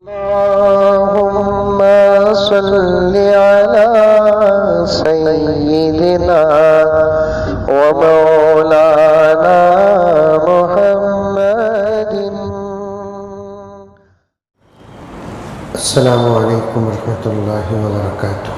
اللهم صل على سيدنا ومولانا محمد. السلام علیکم ورحمۃ اللہ وبرکاتہ.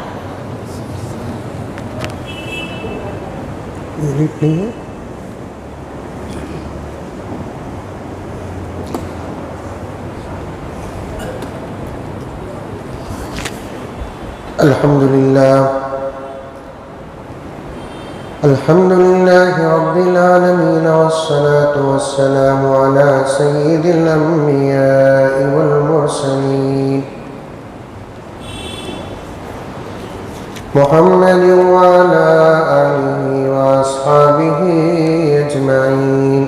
الحمد لله رب العالمين والصلاة والسلام على سيد الأنبياء والمرسلين محمد وعلى آله وأصحابه أجمعين.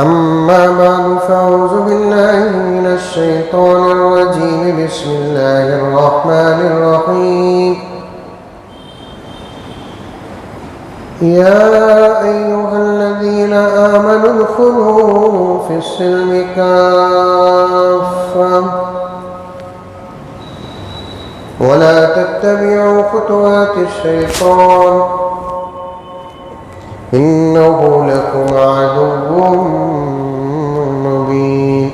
أما بعد فأعوذ بالله من الشيطان الرجيم. بسم الله الرحمن الرحيم. يا أيها الذين آمنوا ادخلوا في السلم كافة ولا تتبعوا خطوات الشيطان إنه لكم عدو مبين.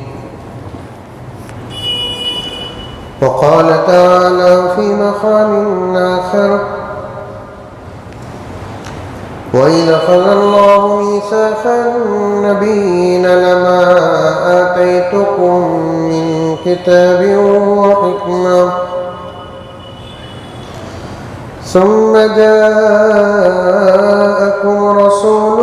وقال تعالى في مقام آخر: وإذ أخذ الله ميثاق النبيين لما آتيتكم من كتاب وحكمة ثم جاءكم رسول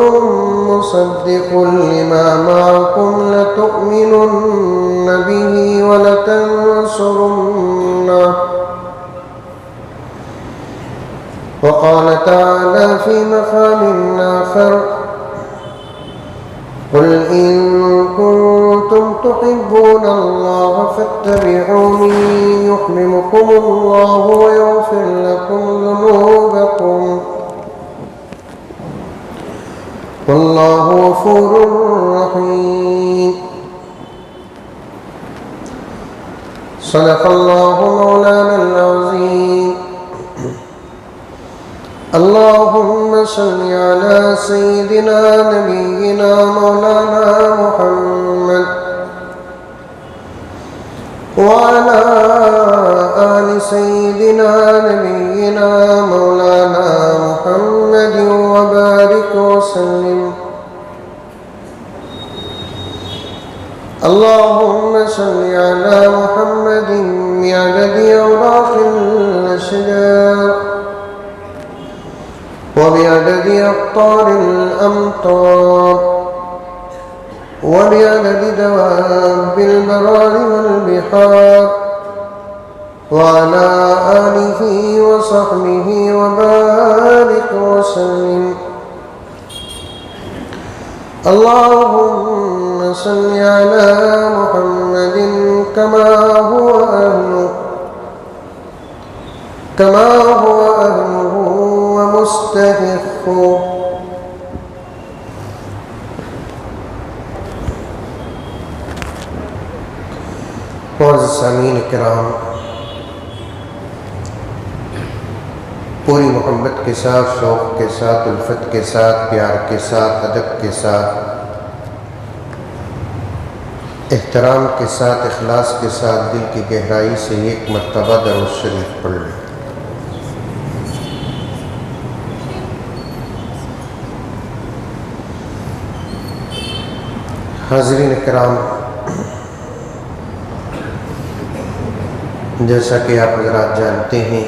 مصدق لما معكم لتؤمنن به ولتنصرنه. وقال تعالى في مقام آخر: قل إن كنتم تحبون الله فاتبعوني يحببكم الله ويغفر لكم ذنوبكم والله غفور رحيم. صدق الله مولانا العظيم. اللهم صل على سيدنا نبينا مولانا محمد وعلى آل سيدنا نبينا مولانا محمد وبارك وسلم. اللهم صل على محمد بعدد أوراق الأشجار وبعدد أقطار الأمطار وبعدد دواب البرار والبحار وعلى آله وصحبه وبارك وسلم. اللهم صل على محمد كما هو أهله ومستحق. معزز سامعین کرام، پوری محبت کے ساتھ، شوق کے ساتھ، الفت کے ساتھ، پیار کے ساتھ، ادب کے ساتھ، احترام کے ساتھ، اخلاص کے ساتھ دل کی گہرائی سے ایک مرتبہ درود شریف پڑھ لیں. حاضرین کرام، جیسا کہ آپ حضرات جانتے ہیں،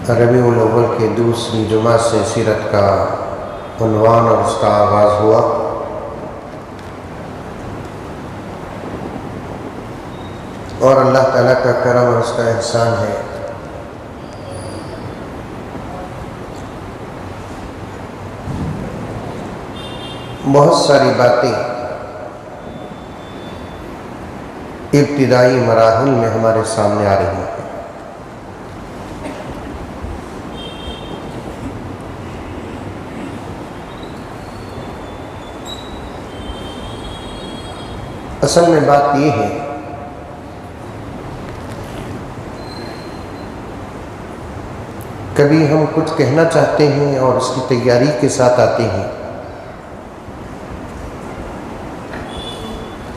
ربیع الاول کے دوسری جمعہ سے سیرت کا عنوان اور اس کا آغاز ہوا. اور اللہ تعالیٰ کا کرم اور اس کا احسان ہے بہت ساری باتیں ابتدائی مراحل میں ہمارے سامنے آ رہی ہیں. اصل میں بات یہ ہے کبھی ہم کچھ کہنا چاہتے ہیں اور اس کی تیاری کے ساتھ آتے ہیں،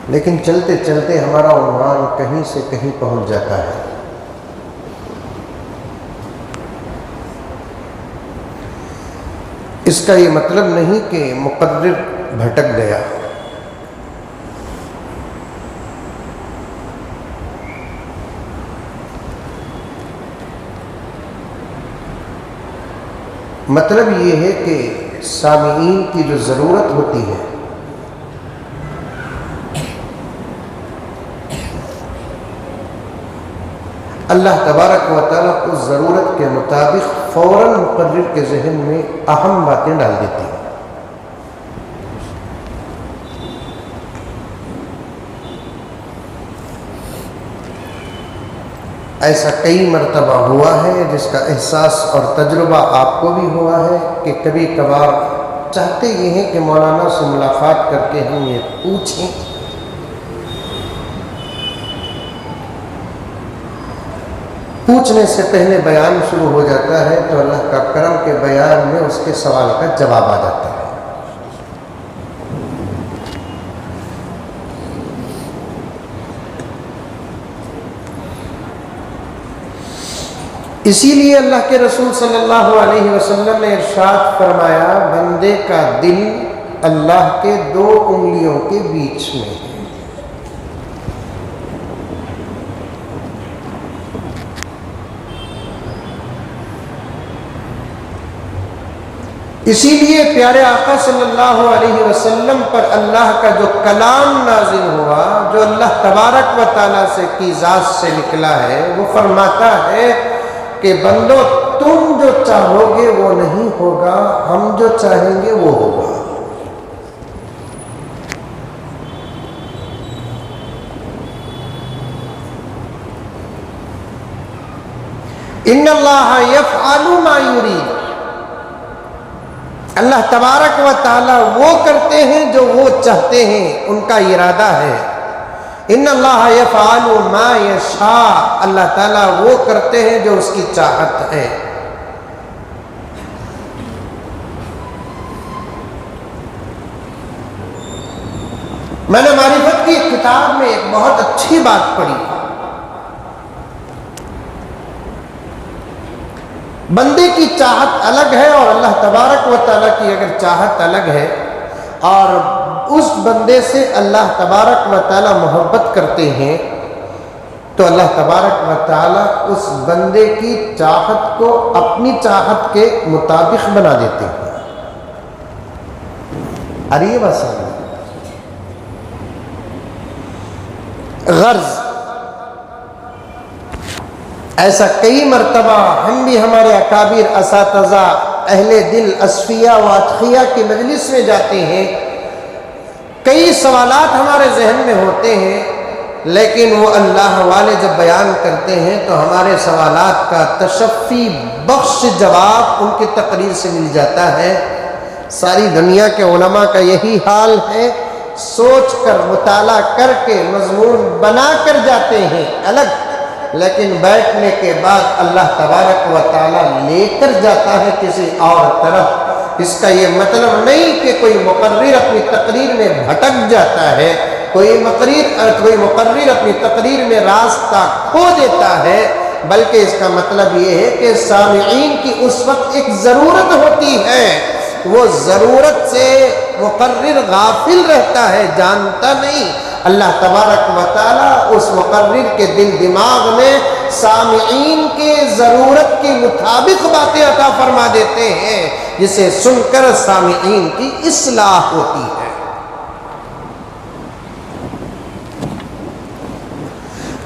لیکن چلتے چلتے ہمارا عنوان کہیں سے کہیں پہنچ جاتا ہے۔ اس کا یہ مطلب نہیں کہ مقرر بھٹک گیا۔ مطلب یہ ہے کہ سامعین کی جو ضرورت ہوتی ہے اللہ تبارک و تعالیٰ اس ضرورت کے مطابق فوراً مقرر کے ذہن میں اہم باتیں ڈال دیتی ہیں۔ ایسا کئی مرتبہ ہوا ہے، جس کا احساس اور تجربہ آپ کو بھی ہوا ہے کہ کبھی کبھار چاہتے یہ ہیں کہ مولانا سے ملاقات کر کے ہم یہ پوچھیں، پوچھنے سے پہلے بیان شروع ہو جاتا ہے تو اللہ کا کرم کے بیان میں اس کے سوال کا جواب آ جاتا ہے۔ اسی لیے اللہ کے رسول صلی اللہ علیہ وسلم نے ارشاد فرمایا، بندے کا دل اللہ کے 2 انگلیوں کے بیچ میں ہے۔ اسی لیے پیارے آقا صلی اللہ علیہ وسلم پر اللہ کا جو کلام نازل ہوا، جو اللہ تبارک و تعالیٰ سے کی ذات سے نکلا ہے، وہ فرماتا ہے کہ بندو تم جو چاہو گے وہ نہیں ہوگا، ہم جو چاہیں گے وہ ہوگا۔ ان اللہ یفعل ما یرید، اللہ تبارک و تعالیٰ وہ کرتے ہیں جو وہ چاہتے ہیں، ان کا ارادہ ہے۔ ان اللہ یفعل ما یشاء، اللہ تعالیٰ وہ کرتے ہیں جو اس کی چاہت ہے۔ میں نے معرفت کی کتاب میں ایک بہت اچھی بات پڑھی، بندے کی چاہت الگ ہے اور اللہ تبارک و تعالیٰ کی اگر چاہت الگ ہے، اور اس بندے سے اللہ تبارک و تعالیٰ محبت کرتے ہیں تو اللہ تبارک و تعالیٰ اس بندے کی چاہت کو اپنی چاہت کے مطابق بنا دیتے ہیں۔ ارے بس غرض ایسا کئی مرتبہ ہم بھی ہمارے اکابر اساتذہ اہل دل اصفیاء و اتقیاء کی مجلس میں جاتے ہیں، کئی سوالات ہمارے ذہن میں ہوتے ہیں، لیکن وہ اللہ والے جب بیان کرتے ہیں تو ہمارے سوالات کا تشفی بخش جواب ان کی تقریر سے مل جاتا ہے۔ ساری دنیا کے علماء کا یہی حال ہے، سوچ کر مطالعہ کر کے مضمون بنا کر جاتے ہیں الگ، لیکن بیٹھنے کے بعد اللہ تبارک و تعالیٰ لے کر جاتا ہے کسی اور طرف۔ اس کا یہ مطلب نہیں کہ کوئی مقرر اپنی تقریر میں بھٹک جاتا ہے، کوئی مقرر اپنی تقریر میں راستہ کھو دیتا ہے، بلکہ اس کا مطلب یہ ہے کہ سامعین کی اس وقت ایک ضرورت ہوتی ہے، وہ ضرورت سے مقرر غافل رہتا ہے، جانتا نہیں۔ اللہ تبارک و تعالیٰ اس مقرر کے دل دماغ میں سامعین کے ضرورت کے مطابق باتیں عطا فرما دیتے ہیں، جسے سن کر سامعین کی اصلاح ہوتی ہے۔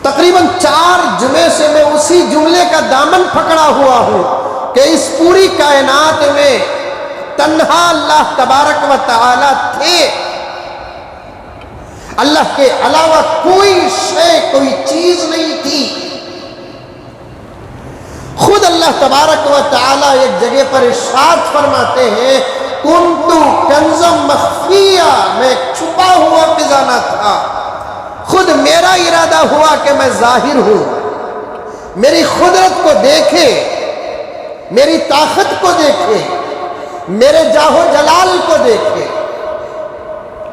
تقریباً 4 جمعے سے میں اسی جملے کا دامن پکڑا ہوا ہوں کہ اس پوری کائنات میں تنہا اللہ تبارک و تعالیٰ تھے، اللہ کے علاوہ کوئی شے، کوئی چیز نہیں تھی۔ خود اللہ تبارک و تعالیٰ ایک جگہ پر ارشاد فرماتے ہیں، کنتو کنزا مخفیہ، میں چھپا ہوا خزانہ تھا، میرا ارادہ ہوا کہ میں ظاہر ہوں، میری قدرت کو دیکھے، میری طاقت کو دیکھے، میرے جاہ و جلال کو دیکھے،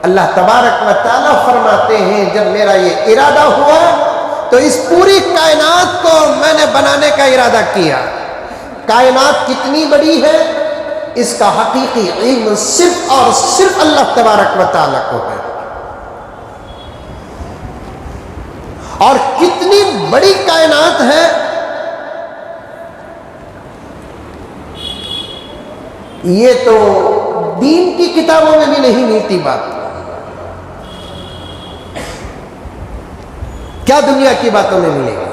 اللہ تبارک و تعالیٰ فرماتے ہیں جب میرا یہ ارادہ ہوا تو اس پوری کائنات کو میں نے بنانے کا ارادہ کیا۔ کائنات کتنی بڑی ہے اس کا حقیقی علم صرف اور صرف اللہ تبارک و تعالیٰ کو ہے، اور کتنی بڑی کائنات ہے یہ تو دین کی کتابوں میں بھی نہیں ملتی بات، کیا دنیا کی باتوں میں ملے گی؟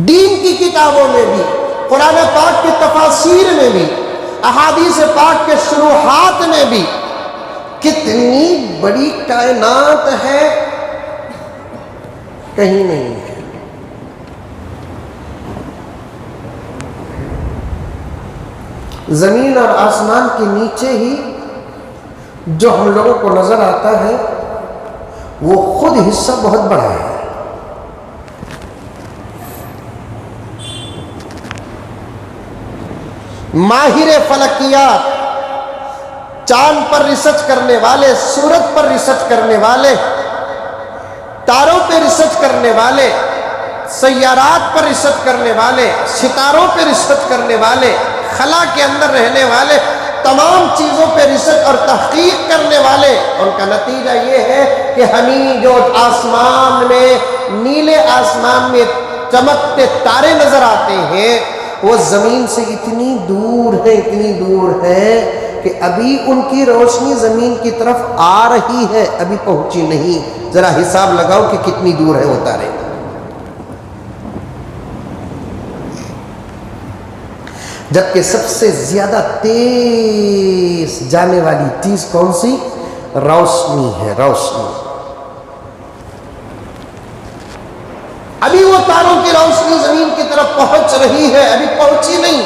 دین کی کتابوں میں بھی، قرآن پاک کے تفاسیر میں بھی، احادیث پاک کے شروحات میں بھی کتنی بڑی کائنات ہے کہیں نہیں ہے۔ زمین اور آسمان کے نیچے ہی جو ہم لوگوں کو نظر آتا ہے وہ خود حصہ بہت بڑا ہے۔ ماہر فلکیات، چاند پر ریسرچ کرنے والے، سورج پر ریسرچ کرنے والے، تاروں پہ ریسرچ کرنے والے، سیارات پر ریسرچ کرنے والے، ستاروں پہ ریسرچ کرنے والے، خلا کے اندر رہنے والے، تمام چیزوں پہ ریسرچ اور تحقیق کرنے والے، ان کا نتیجہ یہ ہے کہ ہمیں جو آسمان میں، نیلے آسمان میں چمکتے تارے نظر آتے ہیں وہ زمین سے اتنی دور ہے کہ ابھی ان کی روشنی زمین کی طرف آ رہی ہے، ابھی پہنچی نہیں۔ ذرا حساب لگاؤ کہ کتنی دور ہے وہ تارے۔ جبکہ سب سے زیادہ تیز جانے والی چیز کون سی؟ روشنی ہے، روشنی۔ ابھی وہ تاروں کی روشنی زمین کی طرف پہنچ رہی ہے، ابھی پہنچی نہیں۔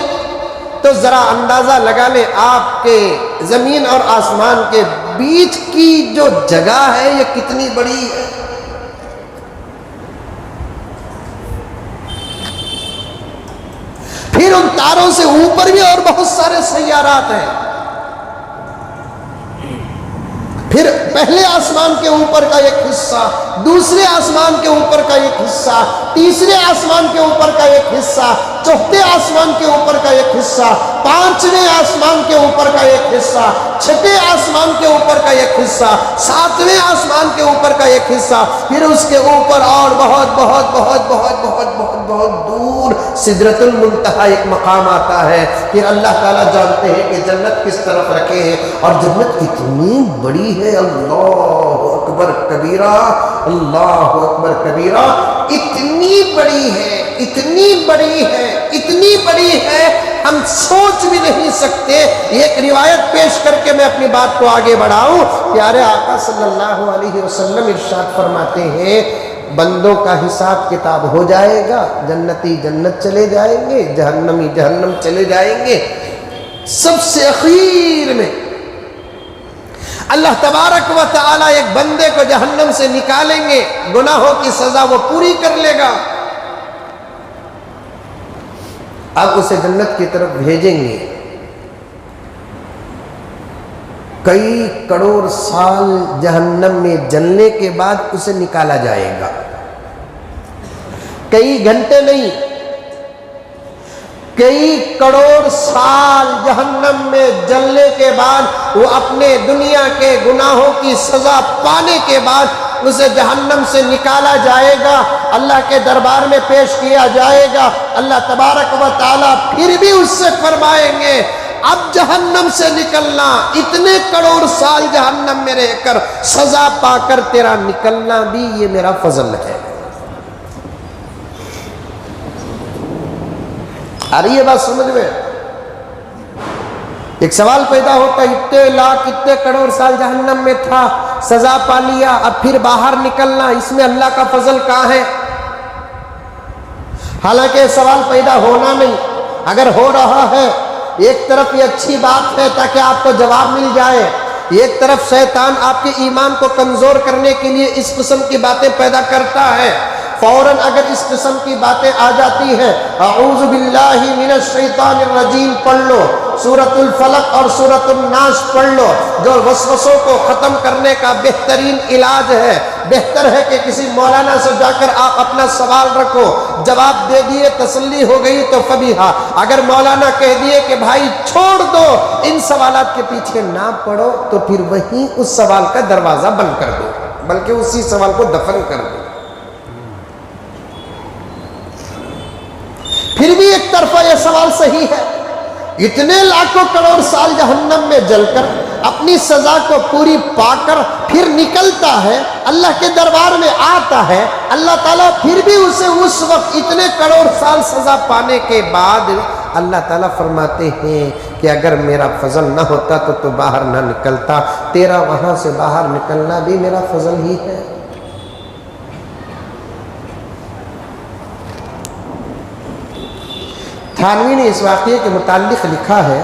تو ذرا اندازہ لگا لیں آپ کے زمین اور آسمان کے بیچ کی جو جگہ ہے یہ کتنی بڑی ہے۔ پھر ان تاروں سے اوپر بھی اور بہت سارے سیارات ہیں۔ پھر پہلے آسمان کے اوپر کا ایک حصہ، دوسرے آسمان کے اوپر کا ایک حصہ، تیسرے آسمان کے اوپر کا ایک حصہ، چوتھے آسمان کے اوپر کا ایک حصہ، پانچویں آسمان کے اوپر کا ایک حصہ، چھٹے آسمان کے اوپر کا ایک حصہ، ساتویں آسمان کے اوپر کا ایک حصہ، پھر اس کے اوپر اور بہت بہت بہت بہت بہت بہت بہت دور سدرۃ المنتہا ایک مقام آتا ہے۔ پھر اللہ تعالیٰ جانتے ہیں کہ جنت کس طرف رکھے ہیں، اور جنت اتنی بڑی ہے، اللہ اکبر کبیرہ، اللہ اکبر کبیرہ، اتنی بڑی ہے، اتنی بڑی ہے، اتنی بڑی ہے ہم سوچ بھی نہیں سکتے۔ ایک روایت پیش کر کے میں اپنی بات کو آگے بڑھاؤں۔ پیارے آقا صلی اللہ علیہ وسلم ارشاد فرماتے ہیں بندوں کا حساب کتاب ہو جائے گا، جنتی جنت چلے جائیں گے، جہنمی جہنم چلے جائیں گے، سب سے اخیر میں اللہ تبارک و تعالیٰ ایک بندے کو جہنم سے نکالیں گے، گناہوں کی سزا وہ پوری کر لے گا، اب اسے جنت کی طرف بھیجیں گے۔ کئی کروڑ سال جہنم میں جلنے کے بعد اسے نکالا جائے گا، کئی گھنٹے نہیں، کئی کروڑ سال جہنم میں جلنے کے بعد وہ اپنے دنیا کے گناہوں کی سزا پانے کے بعد اسے جہنم سے نکالا جائے گا، اللہ کے دربار میں پیش کیا جائے گا۔ اللہ تبارک و تعالیٰ پھر بھی اس سے فرمائیں گے اب جہنم سے نکلنا، اتنے کروڑ سال جہنم میں رہ کر سزا پا کر تیرا نکلنا بھی یہ میرا فضل ہے۔ آ رہی ہے بات سمجھ میں؟ ایک سوال پیدا ہوتا ہے، اتنے لاکھ اتنے کروڑ سال جہنم میں تھا، سزا پا لیا، اب پھر باہر نکلنا، اس میں اللہ کا فضل کہاں ہے؟ حالانکہ سوال پیدا ہونا نہیں، اگر ہو رہا ہے ایک طرف یہ اچھی بات ہے تاکہ آپ کو جواب مل جائے، ایک طرف شیطان آپ کے ایمان کو کمزور کرنے کے لیے اس قسم کی باتیں پیدا کرتا ہے، فوراً اگر اس قسم کی باتیں آ جاتی ہیں، اعوذ باللہ من الشیطان الرجیم پڑھ لو، سورۃ الفلق اور سورۃ الناس پڑھ لو، جو وسوسوں کو ختم کرنے کا بہترین علاج ہے۔ بہتر ہے کہ کسی مولانا سے جا کر آپ اپنا سوال رکھو، جواب دے دیے، تسلی ہو گئی تو فبیہا، اگر مولانا کہہ دیے کہ بھائی چھوڑ دو، ان سوالات کے پیچھے نہ پڑو، تو پھر وہیں اس سوال کا دروازہ بند کر دو، بلکہ اسی سوال کو دفن کر دو۔ پھر بھی ایک طرفہ یہ سوال صحیح ہے، اتنے لاکھوں کروڑ سال جہنم میں جل کر اپنی سزا کو پوری پا کر پھر نکلتا ہے، اللہ کے دربار میں آتا ہے، اللہ تعالیٰ پھر بھی اسے اس وقت اتنے کروڑ سال سزا پانے کے بعد اللہ تعالیٰ فرماتے ہیں کہ اگر میرا فضل نہ ہوتا تو باہر نہ نکلتا، تیرا وہاں سے باہر نکلنا بھی میرا فضل ہی ہے۔ تھانوی نے اس واقعے کے متعلق لکھا ہے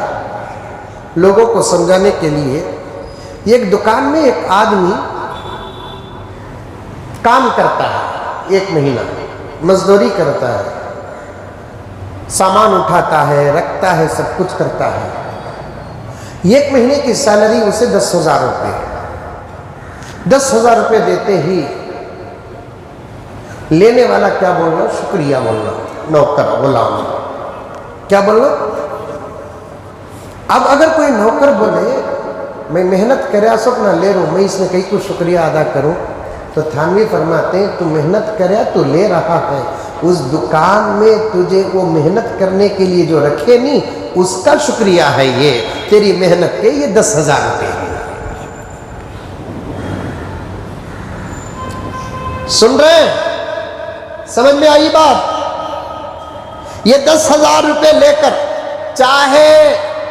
لوگوں کو سمجھانے کے لیے، ایک دکان میں ایک آدمی کام کرتا ہے، 1 مہینہ مزدوری کرتا ہے، سامان اٹھاتا ہے، رکھتا ہے، سب کچھ کرتا ہے۔ 1 مہینے کی سیلری اسے 10,000 روپے، 10,000 روپے دیتے ہی لینے والا کیا بولنا؟ شکریہ بولنا، نوکر غلام کیا بولنا؟ اب اگر کوئی نوکر بولے میں محنت کریا سب نہ لے رہا ہوں، میں اس میں کئی کو شکریہ ادا کروں، تو تھانوی فرماتے ہیں تو محنت کریا تو لے رہا ہے، اس دکان میں تجھے وہ محنت کرنے کے لیے جو رکھے نہیں، اس کا شکریہ ہے یہ، تیری محنت کے یہ 10,000 روپے ہیں۔ سن رہے ہیں؟ سمجھ میں آئی بات؟ یہ 10,000 روپے لے کر چاہے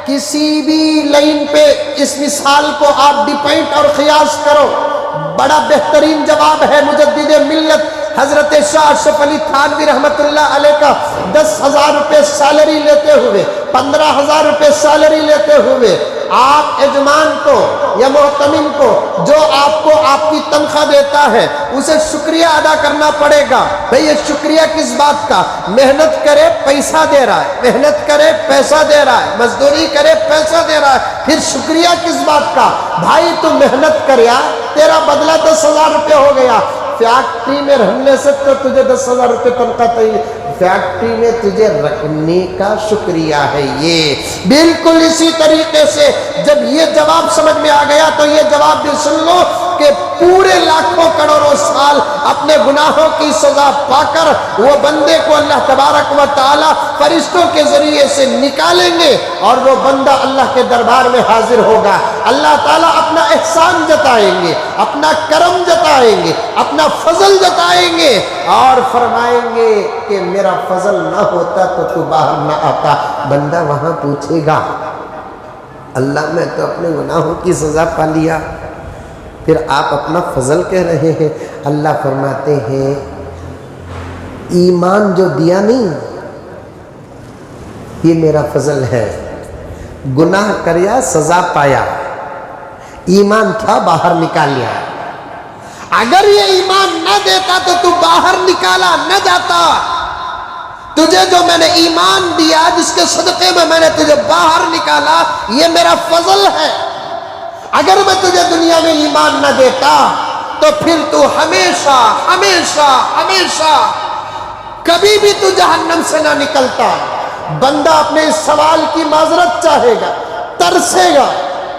کسی بھی لائن پہ اس مثال کو آپ ڈیپینڈ اور قیاس کرو، بڑا بہترین جواب ہے مجدد ملت حضرت شاہ اشرف علی تھانوی رحمت اللہ علیہ کا۔ 10,000 روپے سیلری لیتے ہوئے، 15,000 روپے سیلری لیتے ہوئے آپ یجمان کو یا محتمم کو جو آپ کو آپ کی تنخواہ دیتا ہے اسے شکریہ ادا کرنا پڑے گا۔ بھئی یہ شکریہ کس بات کا؟ محنت کرے پیسہ دے رہا ہے، محنت کرے پیسہ دے رہا ہے، مزدوری کرے پیسہ دے رہا ہے، پھر شکریہ کس بات کا؟ بھائی تو محنت کریا، تیرا بدلہ 10,000 روپے ہو گیا، فیکٹری میں رہنے سے تو تجھے 10,000 روپے تنخواہ چاہیے، فیکٹری میں تجھے رکھنے کا شکریہ ہے یہ۔ بالکل اسی طریقے سے جب یہ جواب سمجھ میں آ گیا تو یہ جواب بھی سن لو کہ پورے لاکھوں کروڑوں سال اپنے گناہوں کی سزا پا کر وہ بندے کو اللہ تبارک و تعالی فرشتوں کے ذریعے سے نکالیں گے اور وہ بندہ اللہ کے دربار میں حاضر ہوگا۔ اللہ تعالیٰ اپنا احسان جتائیں گے، اپنا کرم جتائیں گے، اپنا فضل جتائیں گے اور فرمائیں گے کہ میرا فضل نہ ہوتا تو باہر نہ آتا۔ بندہ وہاں پوچھے گا اللہ میں تو اپنے گناہوں کی سزا پا لیا، پھر آپ اپنا فضل کہہ رہے ہیں۔ اللہ فرماتے ہیں ایمان جو دیا نہیں یہ میرا فضل ہے، گناہ کریا سزا پایا، ایمان تھا باہر نکال لیا۔ اگر یہ ایمان نہ دیتا تو باہر نکالا نہ جاتا۔ تجھے جو میں نے ایمان دیا، جس کے صدقے میں نے تجھے باہر نکالا، یہ میرا فضل ہے۔ اگر میں تجھے دنیا میں ایمان نہ دیتا تو پھر تو ہمیشہ ہمیشہ ہمیشہ کبھی بھی تو جہنم سے نہ نکلتا۔ بندہ اپنے اس سوال کی معذرت چاہے گا، ترسے گا،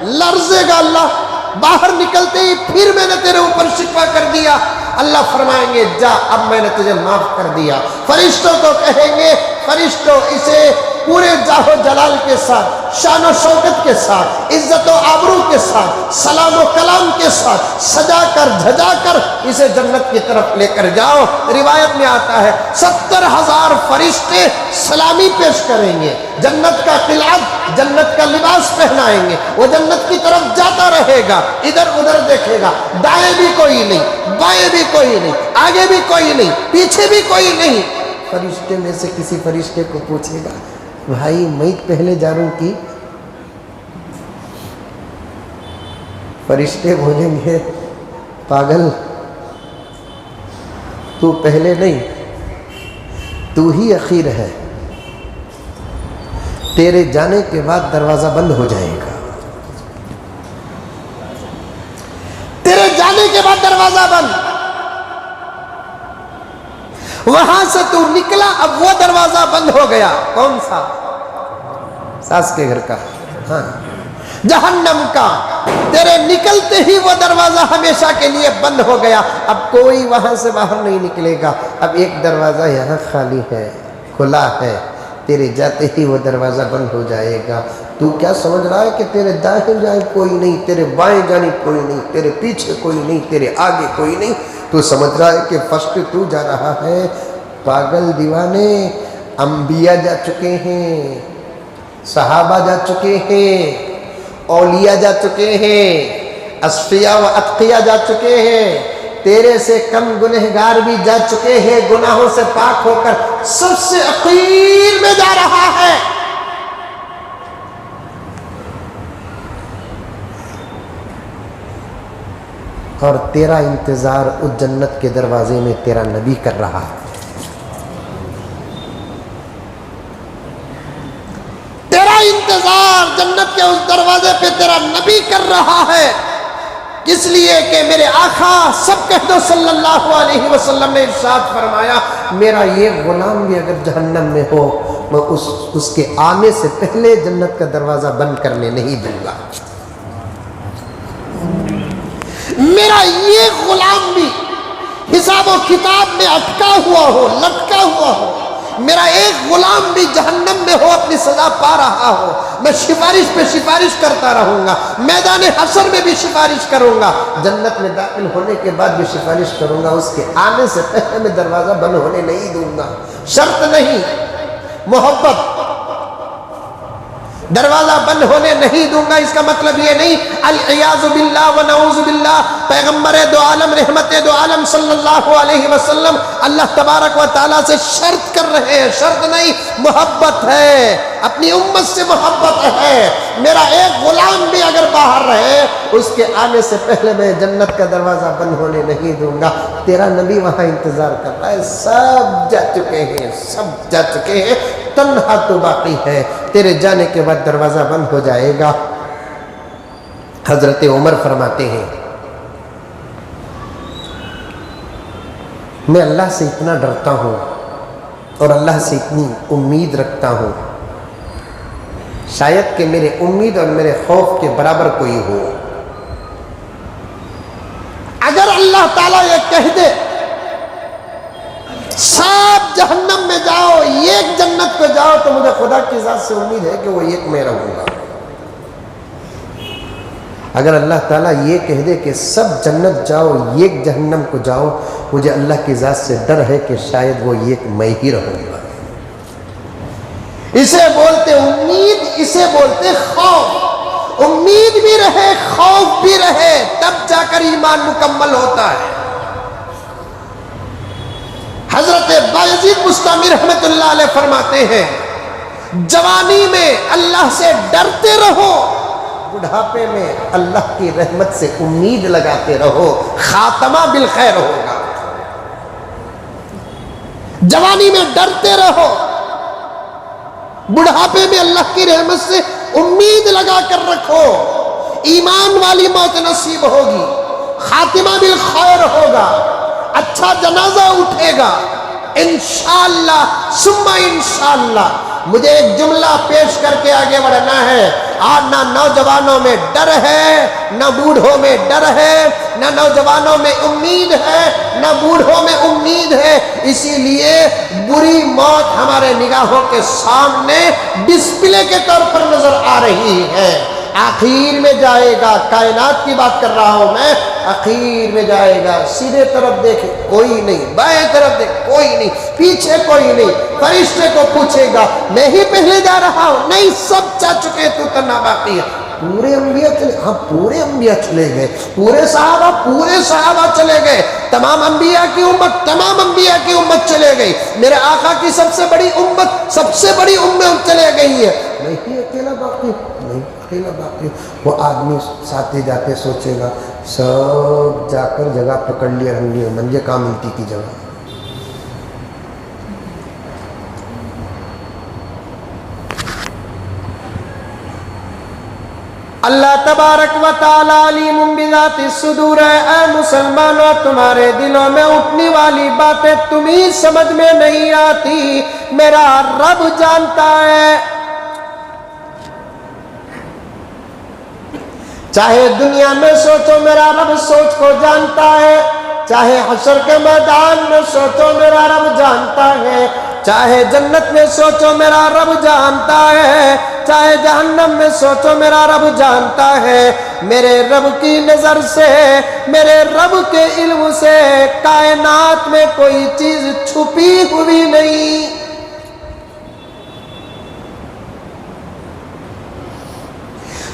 لرزے گا، اللہ باہر نکلتے ہی پھر میں نے تیرے اوپر شکوہ کر دیا، اللہ فرمائیں گے جا اب میں نے تجھے معاف کر دیا۔ فرشتوں کو کہیں گے فرشتوں اسے پورے جاہ و جلال کے ساتھ، شان و شوکت کے ساتھ، عزت و آبرو کے ساتھ، سلام و کلام کے ساتھ سجا کر دھجا کر اسے جنت کی طرف لے کر جاؤ۔ روایت میں آتا ہے 70,000 فرشتے سلامی پیش کریں گے، جنت کا قلعت، جنت کا لباس پہنائیں گے، وہ جنت کی طرف جاتا رہے گا، ادھر ادھر دیکھے گا، دائیں بھی کوئی نہیں، بائیں بھی کوئی نہیں، آگے بھی کوئی نہیں، پیچھے بھی کوئی نہیں۔ فرشتے میں سے کسی فرشتے کو پوچھے گا بھائی میں پہلے جا رہا ہوں کہ فرشتے بولیں گے پاگل تو پہلے نہیں، تو ہی اخیر ہے، تیرے جانے کے بعد دروازہ بند ہو جائے گا، تیرے جانے کے بعد دروازہ بند، وہاں سے تو نکلا، اب وہ دروازہ بند ہو گیا، کون سا؟ ساس کے گھر کا، ہاں جہنم کا، تیرے نکلتے ہی وہ دروازہ ہمیشہ کے لیے بند ہو گیا، اب کوئی وہاں سے باہر نہیں نکلے گا، اب ایک دروازہ یہاں خالی ہے، کھلا ہے، تیرے جاتے ہی وہ دروازہ بند ہو جائے گا۔ تو کیا سمجھ رہا ہے کہ تیرے دائیں جائیں کوئی نہیں، تیرے بائیں جانب کوئی نہیں، تیرے پیچھے کوئی نہیں، تیرے آگے کوئی نہیں؟ تو سمجھ رہا ہے کہ فرسٹ تو جا رہا ہے؟ پاگل دیوانے، انبیاء جا چکے ہیں، صحابہ جا چکے ہیں، اولیاء جا چکے ہیں، اصفیاء و اتقیاء جا چکے ہیں، تیرے سے کم گنہگار بھی جا چکے ہیں، گناہوں سے پاک ہو کر سب سے اخیر میں جا رہا ہے۔ اور تیرا انتظار اس جنت کے دروازے میں تیرا نبی کر رہا ہے، تیرا انتظار جنت کے اس دروازے پہ تیرا نبی کر رہا ہے، اس لیے کہ میرے آقا سب کہہ دو صلی اللہ علیہ وسلم نے ارشاد فرمایا، میرا یہ غلام بھی اگر جہنم میں ہو، میں اس کے آنے سے پہلے جنت کا دروازہ بند کرنے نہیں دوں گا۔ میرا یہ غلام بھی حساب و کتاب میں اٹکا ہوا ہو، لٹکا ہوا ہو، میرا ایک غلام بھی جہنم میں ہو، اپنی سزا پا رہا ہو، میں سفارش پہ سفارش کرتا رہوں گا، میدان حشر میں بھی سفارش کروں گا، جنت میں داخل ہونے کے بعد بھی سفارش کروں گا، اس کے آنے سے پہلے میں دروازہ بند ہونے نہیں دوں گا۔ شرط نہیں، محبت، دروازہ بند ہونے نہیں دوں گا، اس کا مطلب یہ نہیں العیاذ باللہ و نعوذ باللہ پیغمبر دو عالم رحمت دو عالم صلی اللہ علیہ وسلم اللہ تبارک و تعالیٰ سے شرط کر رہے ہیں، شرط نہیں، محبت ہے، اپنی امت سے محبت ہے، میرا ایک غلام بھی اگر باہر رہے اس کے آنے سے پہلے میں جنت کا دروازہ بند ہونے نہیں دوں گا۔ تیرا نبی وہاں انتظار کر رہا ہے، سب جا چکے ہیں، سب جا چکے ہیں، تنہا تو باقی ہے، تیرے جانے کے بعد دروازہ بند ہو جائے گا۔ حضرت عمر فرماتے ہیں، میں اللہ سے اتنا ڈرتا ہوں اور اللہ سے اتنی امید رکھتا ہوں، شاید کہ میرے امید اور میرے خوف کے برابر کوئی ہو۔ اگر اللہ تعالیٰ یہ کہہ دے سب جہنم میں جاؤ، ایک جنت کو جاؤ، تو مجھے خدا کی ذات سے امید ہے کہ وہ ایک میں رہوں گا۔ اگر اللہ تعالیٰ یہ کہہ دے کہ سب جنت جاؤ، ایک جہنم کو جاؤ، مجھے اللہ کی ذات سے ڈر ہے کہ شاید وہ ایک میں ہی رہوں گا۔ اسے بولتے امید، اسے بولتے خوف، امید بھی رہے خوف بھی رہے تب جا کر ایمان مکمل ہوتا ہے۔ حضرت بایزید بستامی رحمت اللہ علیہ فرماتے ہیں، جوانی میں اللہ سے ڈرتے رہو، بڑھاپے میں اللہ کی رحمت سے امید لگاتے رہو، خاتمہ بالخیر ہوگا۔ جوانی میں ڈرتے رہو، بڑھاپے میں اللہ کی رحمت سے امید لگا کر رکھو، ایمان والی موت نصیب ہوگی، خاتمہ بالخیر ہوگا، اچھا جنازہ اٹھے گا انشاءاللہ ثم انشاءاللہ۔ مجھے ایک جملہ پیش کر کے آگے بڑھنا ہے۔ آج نہ نوجوانوں میں ڈر ہے، نہ بوڑھوں میں ڈر ہے، نہ نوجوانوں میں امید ہے، نہ بوڑھوں میں امید ہے، اسی لیے بری موت ہمارے نگاہوں کے سامنے ڈسپلے کے طور پر نظر آ رہی ہے۔ آخر میں جائے گا، کائنات کی بات کر رہا ہوں میں، آخر میں جائے گا، سیدھے طرف دیکھے کوئی نہیں، بائیں طرف دیکھ کوئی نہیں، پیچھے کوئی نہیں، فرشتے کو پوچھے گا میں ہی پہلے جا رہا ہوں، نہیں سب جا چکے، تو تنہا باقی ہے۔ پورے انبیاء چلے، ہاں پورے انبیاء چلے گئے، پورے صحابہ چلے گئے، تمام انبیاء کی امت چلے گئی، میرے آقا کی سب سے بڑی امت چلے گئی ہے، نہیں اکیلا باقی۔ وہ آدمی ساتھ جاتے سوچے گا سب جا کر جگہ پکڑ لیا رنگی منجے کہاں ملتی کی جگہ۔ اللہ تبارک و تعالی علیم بذات الصدور ہے، اے مسلمانوں تمہارے دلوں میں اٹھنے والی باتیں تمہیں سمجھ میں نہیں آتی، میرا رب جانتا ہے۔ چاہے دنیا میں سوچو میرا رب سوچ کو جانتا ہے، چاہے حشر کے میدان میں سوچو میرا رب جانتا ہے، چاہے جنت میں سوچو میرا رب جانتا ہے، چاہے جہنم میں سوچو میرا رب جانتا ہے۔ میرے رب کی نظر سے، میرے رب کے علم سے کائنات میں کوئی چیز چھپی ہوئی نہیں۔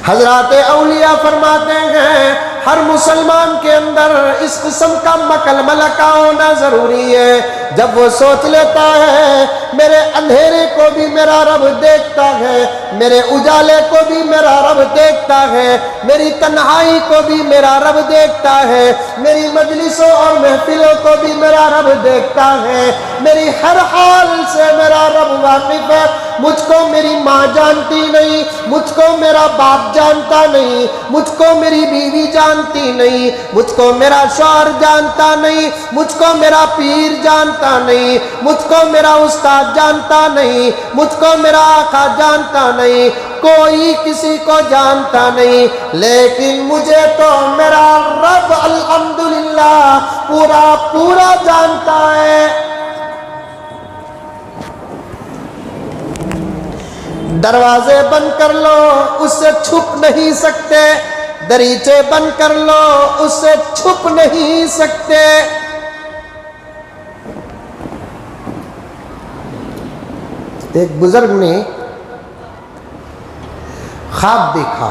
حضرات اولیاء فرماتے ہیں ہر مسلمان کے اندر اس قسم کا ملکہ ہونا ضروری ہے، جب وہ سوچ لیتا ہے میرے اندھیرے کو بھی میرا رب دیکھتا ہے، میرے اجالے کو بھی میرا رب دیکھتا ہے، میری تنہائی کو بھی میرا رب دیکھتا ہے، میری مجلسوں اور محفلوں کو بھی میرا رب دیکھتا ہے، میری ہر حال سے میرا رب واقف ہے، مجھ کو میری ماں جانتی نہیں، مجھ کو میرا باپ جانتا نہیں، مجھ کو میری بیوی جانتی نہیں، مجھ کو میرا شوہر جانتا نہیں، مجھ کو میرا پیر جانتا نہیں، مجھ کو میرا استاد جانتا نہیں، مجھ کو میرا آقا جانتا نہیں، کوئی کسی کو جانتا نہیں، لیکن مجھے تو میرا رب الحمدللہ پورا جانتا ہے۔ دروازے بند کر لو اس سے چھپ نہیں سکتے، دریچے بند کر لو اس سے چھپ نہیں سکتے۔ ایک بزرگ نے خواب دیکھا،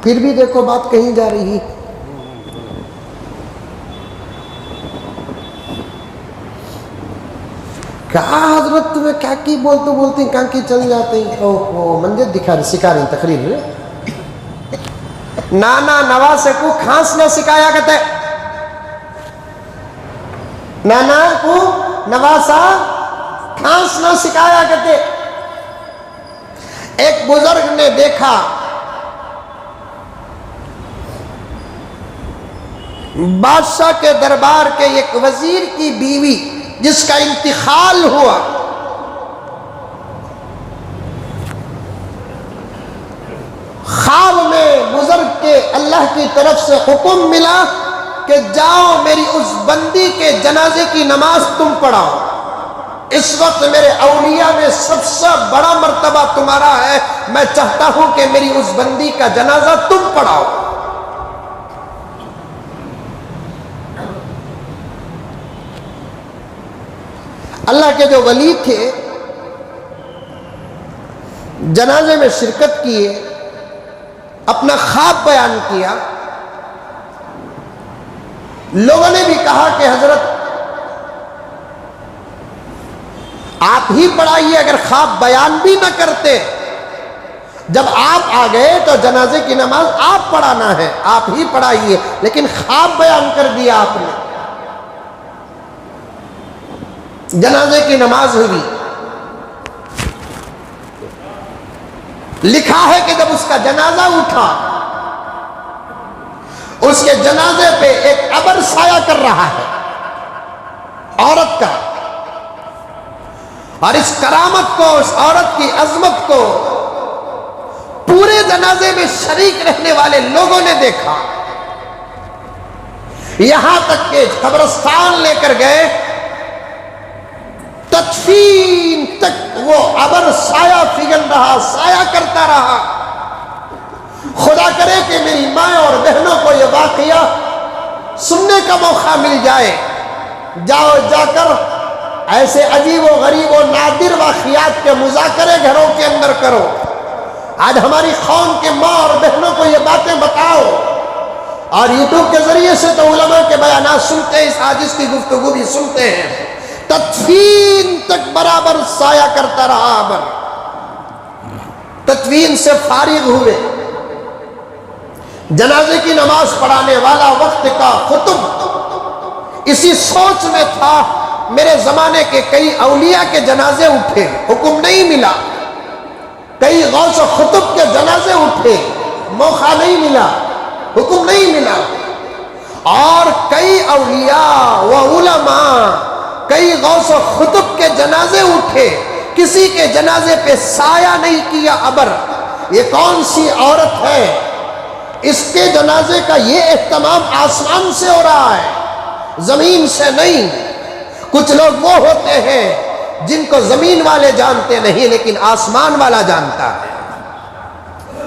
پھر بھی دیکھو بات کہیں جا رہی ہے۔ کہا حضرت تمہیں کیا کی بولتی کہاں کی چل جاتے ہیں؟ اوہ منظر سکھا رہی تقریر نانا نواسے کو کھانسنا سکھایا کرتے، نانا کو نواسا کھانسنا سکھایا کرتے۔ ایک بزرگ نے دیکھا بادشاہ کے دربار کے ایک وزیر کی بیوی جس کا انتقال ہوا، خواب میں بزرگ کے اللہ کی طرف سے حکم ملا کہ جاؤ میری اس بندی کے جنازے کی نماز تم پڑھاؤ۔ اس وقت میرے اولیاء میں سب سے بڑا مرتبہ تمہارا ہے، میں چاہتا ہوں کہ میری اس بندی کا جنازہ تم پڑھاؤ۔ اللہ کے جو ولی تھے جنازے میں شرکت کیے، اپنا خواب بیان کیا، لوگوں نے بھی کہا کہ حضرت آپ ہی پڑھائیے، اگر خواب بیان بھی نہ کرتے، جب آپ آ گئے تو جنازے کی نماز آپ پڑھانا ہے، آپ ہی پڑھائیے، لیکن خواب بیان کر دیا آپ نے۔ جنازے کی نماز ہوئی، لکھا ہے کہ جب اس کا جنازہ اٹھا، اس کے جنازے پہ ایک ابر سایہ کر رہا ہے عورت کا، اور اس کرامت کو، اس عورت کی عظمت کو پورے جنازے میں شریک رہنے والے لوگوں نے دیکھا، یہاں تک کہ قبرستان لے کر گئے، تدفین تک وہ ابر سایہ پگھل رہا، سایہ کرتا رہا۔ خدا کرے کہ میری ماں اور بہنوں کو یہ واقعہ سننے کا موقع مل جائے، جا کر ایسے عجیب و غریب و نادر واقعات کے مذاکرے گھروں کے اندر کرو، آج ہماری قوم کے ماں اور بہنوں کو یہ باتیں بتاؤ، اور یوٹیوب کے ذریعے سے تو علماء کے بیانات سنتے ہیں، اس حادث کی گفتگو بھی سنتے ہیں، تدفین تک برابر سایہ کرتا رہا ابر، تدفین سے فارغ ہوئے، جنازے کی نماز پڑھانے والا وقت کا خطب اسی سوچ میں تھا، میرے زمانے کے کئی اولیاء کے جنازے اٹھے، حکم نہیں ملا، کئی غوث و خطب کے جنازے اٹھے، موقع نہیں ملا، حکم نہیں ملا، اور کئی اولیاء و علماء، کئی غوث و خطب کے جنازے اٹھے، کسی کے جنازے پہ سایہ نہیں کیا ابر۔ یہ کون سی عورت ہے، اس کے جنازے کا یہ اہتمام آسمان سے ہو رہا ہے، زمین سے نہیں۔ کچھ لوگ وہ ہوتے ہیں جن کو زمین والے جانتے نہیں لیکن آسمان والا جانتا ہے،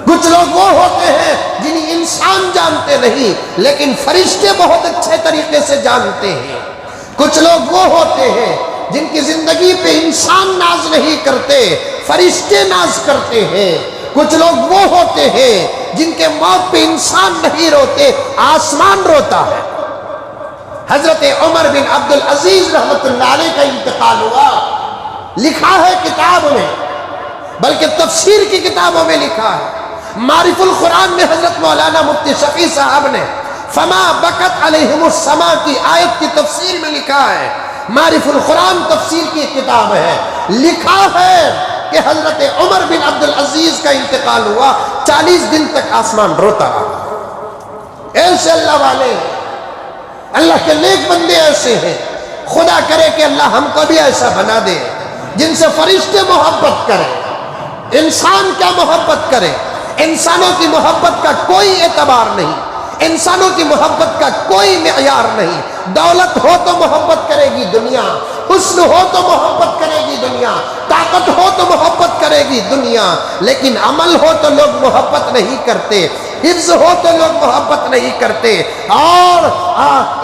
کچھ لوگ وہ ہوتے ہیں جنہیں انسان جانتے نہیں لیکن فرشتے بہت اچھے طریقے سے جانتے ہیں، کچھ لوگ وہ ہوتے ہیں جن کی زندگی پہ انسان ناز نہیں کرتے، فرشتے ناز کرتے ہیں، کچھ لوگ وہ ہوتے ہیں جن کے موت پہ انسان نہیں روتے، آسمان روتا ہے۔ حضرت عمر بن عبد العزیز رحمۃ اللہ علیہ کا انتقال ہوا، لکھا ہے کتاب میں، بلکہ تفسیر کی کتابوں میں لکھا ہے، معرف القرآن میں حضرت مولانا مفتی شفیع صاحب نے فما بکت علیہم السما کی آیت کی تفسیر میں لکھا ہے، معرف القرآن تفسیر کی کتاب ہے، لکھا ہے کہ حضرت عمر بن عبد العزیز کا انتقال ہوا، 40 دن تک آسمان روتا رہا۔ ایسے اللہ والے، اللہ کے نیک بندے ایسے ہیں، خدا کرے کہ اللہ ہم کو بھی ایسا بنا دے جن سے فرشتے محبت کریں، انسان کیا محبت کرے، انسانوں کی محبت کا کوئی اعتبار نہیں، انسانوں کی محبت کا کوئی معیار نہیں، دولت ہو تو محبت کرے گی دنیا، حسن ہو تو محبت کرے گی دنیا، طاقت ہو تو محبت کرے گی دنیا، لیکن عمل ہو تو لوگ محبت نہیں کرتے، حفظ ہو تو لوگ محبت نہیں کرتے، اور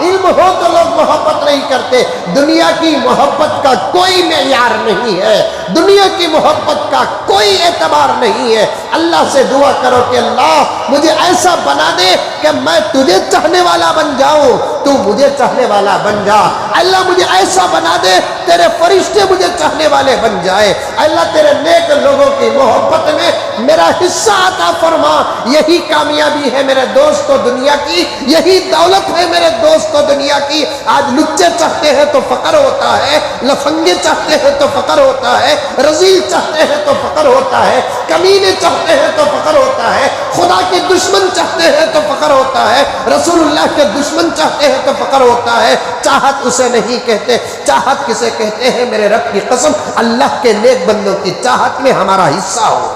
علم ہو تو لوگ محبت نہیں کرتے۔ دنیا کی محبت کا کوئی معیار نہیں ہے، دنیا کی محبت کا کوئی اعتبار نہیں ہے۔ اللہ سے دعا کرو کہ اللہ مجھے ایسا بنا دے کہ میں تجھے چاہنے والا بن جاؤں، تو مجھے چاہنے والا بن جا۔ اللہ مجھے ایسا بنا دے تیرے فرشتے مجھے چاہنے والے بن جائے۔ اللہ تیرے نیک لوگوں کی محبت میں میرا حصہ عطا فرما۔ یہی کامیابی ہے میرے دوستو دنیا کی، یہی دولت ہے میرے دوستو دنیا کی۔ آج لچے چاہتے ہیں تو فقر ہوتا ہے، لفنگے چاہتے ہیں تو فقر ہوتا ہے، رذیل چاہتے ہیں تو فقر ہوتا ہے، کمینے چاہتے ہیں تو فقر ہوتا ہے، خدا کے دشمن چاہتے ہیں تو فقر ہوتا ہے، رسول اللہ کے دشمن چاہتے ہیں تو فقر ہوتا ہے۔ چاہت اسے نہیں کہتے، چاہت کسے کہتے ہیں؟ میرے رب کی قسم، اللہ کے نیک بندوں کی چاہت میں ہمارا حصہ ہو،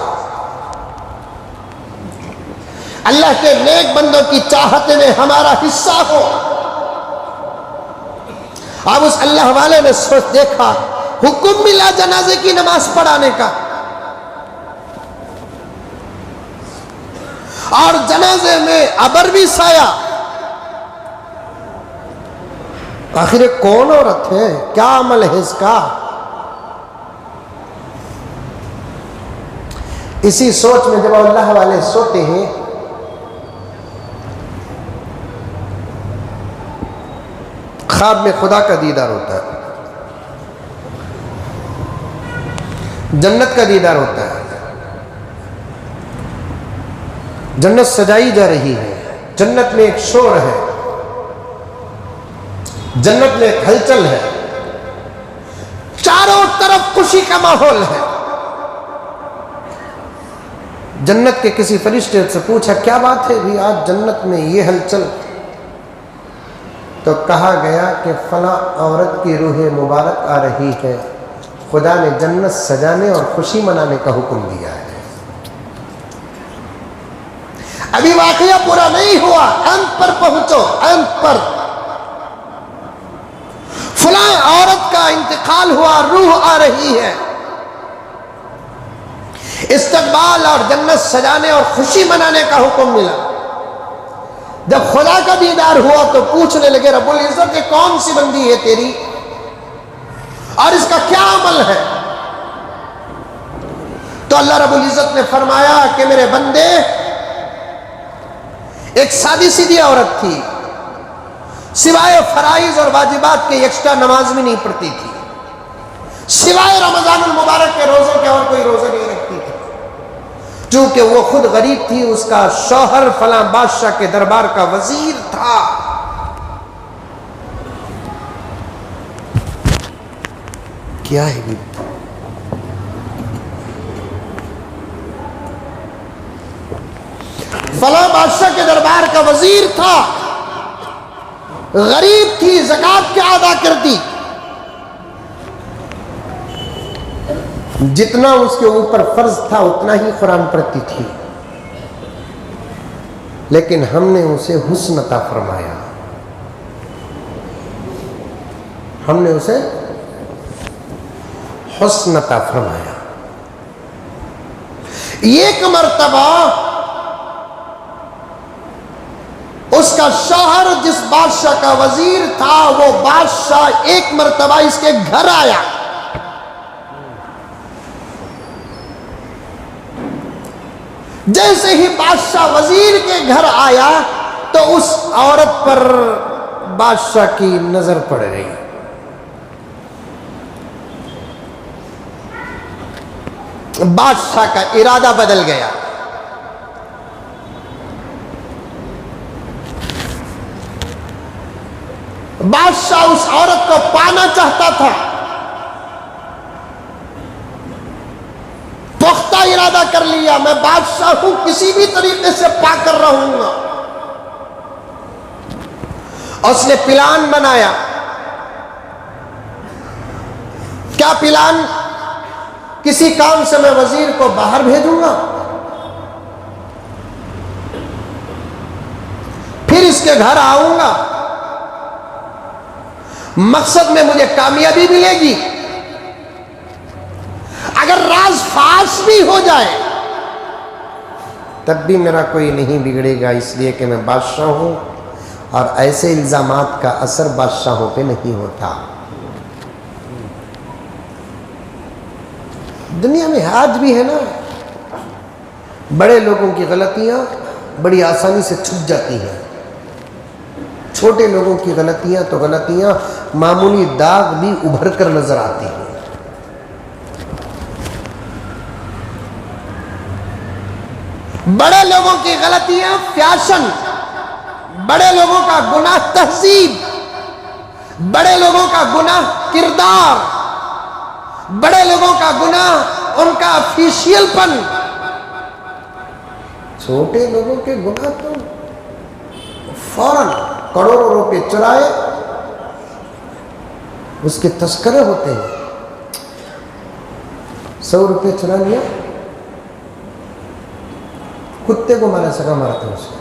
اللہ کے نیک بندوں کی چاہت میں ہمارا حصہ ہو۔ اب اس اللہ والے نے سوچ دیکھا، حکم ملا جنازے کی نماز پڑھانے کا، اور جنازے میں ابر بھی سایہ۔ آخر کون عورت ہے، کیا عمل ہے اس کا؟ اسی سوچ میں جب اللہ والے سوتے ہیں، خواب میں خدا کا دیدار ہوتا ہے، جنت کا دیدار ہوتا ہے، جنت سجائی جا رہی ہے، جنت میں ایک شور ہے، جنت میں ایک ہلچل ہے، چاروں طرف خوشی کا ماحول ہے۔ جنت کے کسی فرشتے سے پوچھا کیا بات ہے بھی آج جنت میں یہ ہلچل؟ تو کہا گیا کہ فلاں عورت کی روح مبارک آ رہی ہے، خدا نے جنت سجانے اور خوشی منانے کا حکم دیا ہے۔ ابھی واقعہ پورا نہیں ہوا، انت پر پہنچو، انت پر۔ فلاں عورت کا انتقال ہوا، روح آ رہی ہے، استقبال اور جنت سجانے اور خوشی منانے کا حکم ملا۔ جب خدا کا دیدار ہوا تو پوچھنے لگے رب العزت یہ کون سی بندی ہے تیری اور اس کا کیا عمل ہے؟ تو تو اللہ رب العزت نے فرمایا کہ میرے بندے، ایک سادی سیدھی عورت تھی، سوائے فرائض اور واجبات کے ایکسٹرا نماز بھی نہیں پڑھتی تھی، سوائے رمضان المبارک کے روزوں کے اور کوئی روزے نہیں رکھتی تھی۔ چونکہ وہ خود غریب تھی، اس کا شوہر فلاں بادشاہ کے دربار کا وزیر تھا۔ کیا ہے یہ؟ فلاں بادشاہ کے دربار کا وزیر تھا، غریب تھی، زکات کیا ادا کرتی؟ جتنا اس کے اوپر فرض تھا اتنا ہی قرآن پڑھتی تھی، لیکن ہم نے اسے حسن عطا فرمایا، ہم نے اسے حسن عطا فرمایا۔ ایک مرتبہ اس کا شوہر جس بادشاہ کا وزیر تھا، وہ بادشاہ ایک مرتبہ اس کے گھر آیا، جیسے ہی بادشاہ وزیر کے گھر آیا تو اس عورت پر بادشاہ کی نظر پڑ گئی۔ بادشاہ کا ارادہ بدل گیا، بادشاہ اس عورت کو پانا چاہتا تھا، پختہ ارادہ کر لیا، میں بادشاہ ہوں، کسی بھی طریقے سے پا کر رہوں گا۔ اس نے پلان بنایا۔ کیا پلان؟ کسی کام سے میں وزیر کو باہر بھیجوں گا، پھر اس کے گھر آؤں گا، مقصد میں مجھے کامیابی ملے گی، اگر راز فاش بھی ہو جائے تب بھی میرا کوئی نہیں بگڑے گا، اس لیے کہ میں بادشاہ ہوں اور ایسے الزامات کا اثر بادشاہوں پہ نہیں ہوتا۔ دنیا میں آج بھی ہے نا، بڑے لوگوں کی غلطیاں بڑی آسانی سے چھپ جاتی ہیں، چھوٹے لوگوں کی غلطیاں تو غلطیاں معمولی داغ بھی ابھر کر نظر آتی ہیں۔ بڑے لوگوں کی غلطیاں فیشن، بڑے لوگوں کا گناہ تہذیب، بڑے لوگوں کا گناہ کردار، بڑے لوگوں کا گناہ ان کا آفیشیل پن، چھوٹے لوگوں کے گناہ تو فوراً کروڑوں روپے چرائے اس کے تذکرے ہوتے ہیں۔ 100 روپے چرا لیا، کتے کو مارا سکا مارتا اس کو۔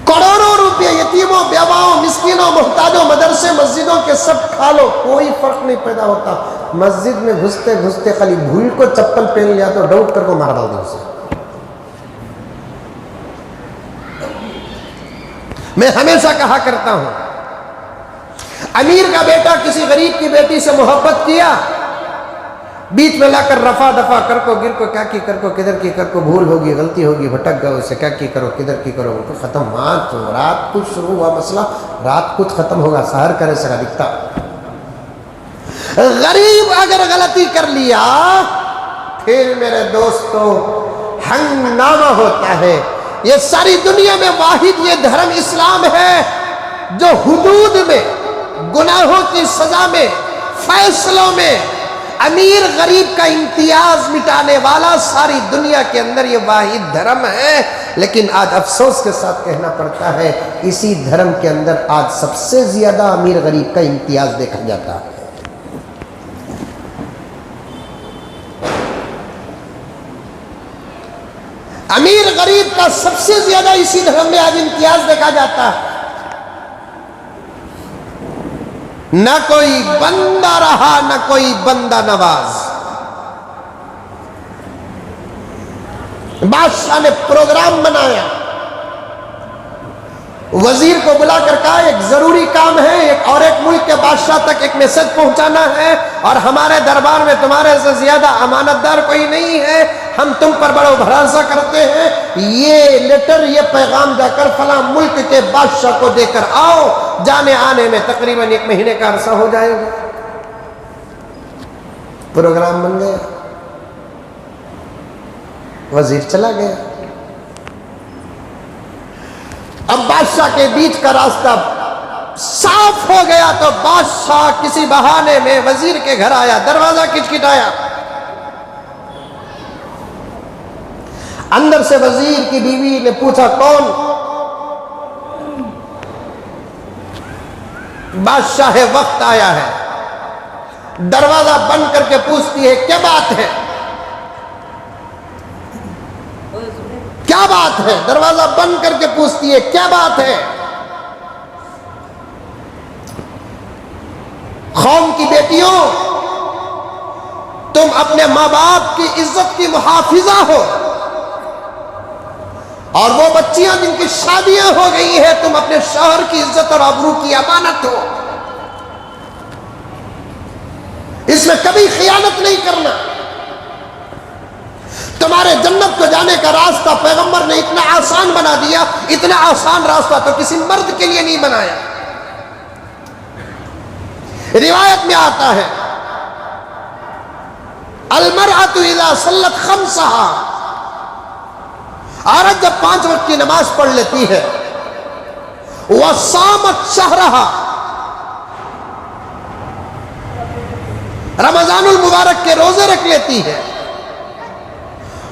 کروڑوں روپے یتیموں، بیواؤں، مسکینوں، محتاجوں، مدرسے، مسجدوں کے سب کھا لو، کوئی فرق نہیں پیدا ہوتا۔ مسجد میں گھستے گھستے خالی بھول کو چپل پہن لیا تو ڈاؤٹ کر کو مار ڈال دیں اسے۔ میں ہمیشہ کہا کرتا ہوں، امیر کا بیٹا کسی غریب کی بیٹی سے محبت کیا، بیچ میں لا کر رفع دفع کر کو گر کو کیا کی کر کو کدھر کی کر کو بھول ہوگی غلطی ہوگی بھٹک گئے اسے کیا کی کرو کدھر کی کرو ان کو ختم، رات کچھ شروع ہوا مسئلہ رات کچھ ختم ہوگا، سحر کرے سکا دکھتا۔ غریب اگر غلطی کر لیا پھر میرے دوستو ہنگامہ ہوتا ہے۔ یہ ساری دنیا میں واحد یہ دھرم اسلام ہے جو حدود میں، گناہوں کی سزا میں، فیصلوں میں امیر غریب کا امتیاز مٹانے والا ساری دنیا کے اندر یہ واحد دھرم ہے۔ لیکن آج افسوس کے ساتھ کہنا پڑتا ہے اسی دھرم کے اندر آج سب سے زیادہ امیر غریب کا امتیاز دیکھا جاتا ہے۔ امیر غریب کا سب سے زیادہ اسی دھرم میں آج امتیاز دیکھا جاتا ہے۔ نہ کوئی بندہ رہا نہ کوئی بندہ نواز۔ بادشاہ نے پروگرام بنایا، وزیر کو بلا کر کہا ایک ضروری کام ہے، ایک ملک کے بادشاہ تک ایک میسج پہنچانا ہے، اور ہمارے دربار میں تمہارے سے زیادہ امانت دار کوئی نہیں ہے، ہم تم پر بڑا بھروسہ کرتے ہیں، یہ لیٹر یہ پیغام جا کر فلاں ملک کے بادشاہ کو دے کر آؤ، جانے آنے میں تقریباً 1 مہینے کا عرصہ ہو جائے گا۔ پروگرام بن گیا، وزیر چلا گیا۔ اب بادشاہ کے بیچ کا راستہ صاف ہو گیا تو بادشاہ کسی بہانے میں وزیر کے گھر آیا، دروازہ کھٹکھٹایا، اندر سے وزیر کی بیوی نے پوچھا کون؟ بادشاہ وقت آیا ہے، دروازہ بند کر کے پوچھتی ہے کیا بات ہے؟ کیا بات ہے؟ دروازہ بند کر کے پوچھتی ہے کیا بات ہے؟ قوم کی بیٹیوں، تم اپنے ماں باپ کی عزت کی محافظہ ہو، اور وہ بچیاں جن کی شادیاں ہو گئی ہیں تم اپنے شوہر کی عزت اور آبرو کی امانت ہو، اس میں کبھی خیانت نہیں کرنا۔ تمہارے جنت کو جانے کا راستہ پیغمبر نے اتنا آسان بنا دیا، اتنا آسان راستہ تو کسی مرد کے لیے نہیں بنایا۔ روایت میں آتا ہے المرأة اذا صلت خمسها، عورت جب 5 وقت کی نماز پڑھ لیتی ہے، وصامت شہرها، رمضان المبارک کے روزے رکھ لیتی ہے،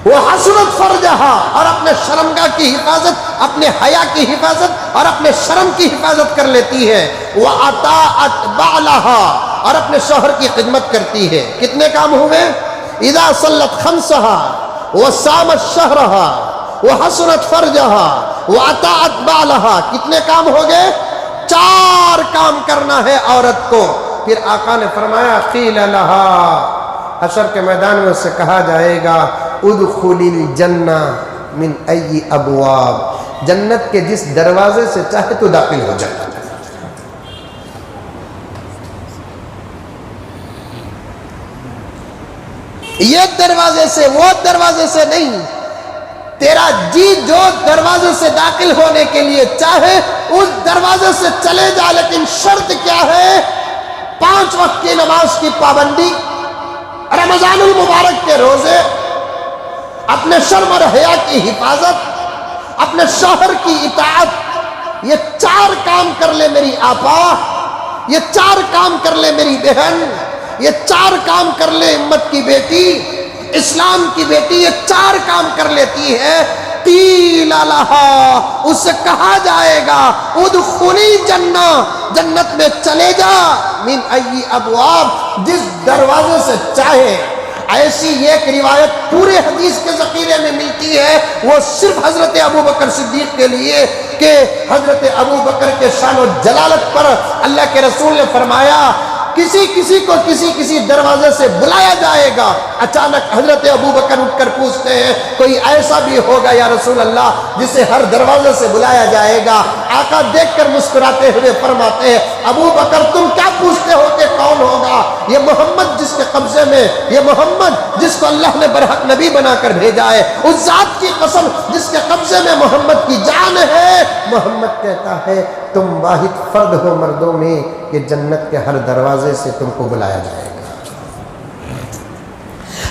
وہ حسنت فرجہا، اور اپنے شرمگاہ کی حفاظت، اپنے حیا کی حفاظت اور اپنے شرم کی حفاظت کر لیتی ہے، وَأَطَاعَتْ بَعْلَهَا، اور اپنے شوہر کی خدمت کرتی ہے۔ کتنے کام ہوئے؟ اذا صلت خمسها، وصامت شہرها، وحسنت فرجها، وَأَطَاعَتْ بَعْلَهَا، کتنے کام ہو گئے؟ 4 کام کرنا ہے عورت کو۔ پھر آقا نے فرمایا قیل لها، حشر کے میدان میں اسے کہا جائے گا ادخلی الجنہ من ای ابواب، جنت کے جس دروازے سے چاہے تو داخل ہو جائے۔ یہ دروازے سے وہ دروازے سے نہیں، تیرا جی جو دروازے سے داخل ہونے کے لیے چاہے اس دروازے سے چلے جا، لیکن شرط کیا ہے؟ 5 وقت کی نماز کی پابندی، رمضان المبارک کے روزے، اپنے شرم اور حیا کی حفاظت، اپنے شوہر کی اطاعت، یہ 4 کام کر لے میری آپا، یہ 4 کام کر لے میری بہن، یہ 4 کام کر لے امت کی بیٹی، اسلام کی بیٹی، یہ 4 کام کر لیتی ہے، قیل لہا، اس سے کہا جائے گا ادخلی جنہ، جنت میں چلے جا، من ای ابواب، جس دروازے سے چاہے۔ ایسی ایک روایت پورے حدیث کے ذخیرے میں ملتی ہے، وہ صرف حضرت ابوبکر صدیق کے لیے، کہ حضرت ابوبکر کے شان و جلالت پر اللہ کے رسول نے فرمایا کسی کو کسی دروازے سے بلایا جائے گا۔ اچانک حضرت ابوبکر اٹھ کر پوچھتے ہیں کوئی ایسا بھی ہوگا یا رسول اللہ جسے ہر دروازے سے بلایا جائے گا؟ آقا دیکھ کر مسکراتے ہوئے فرماتے ہیں ابوبکر تم کیا پوچھتے ہو کہ کون ہوگا؟ یہ محمد جس کے قبضے میں، یہ محمد جس کو اللہ نے برحق نبی بنا کر بھیجا ہے، اس ذات کی قسم جس کے قبضے میں محمد کی جان ہے۔ محمد کہتا ہے تم واحد فرد ہو مردوں میں کہ جنت کے ہر دروازے سے تم کو بلایا جائے گا۔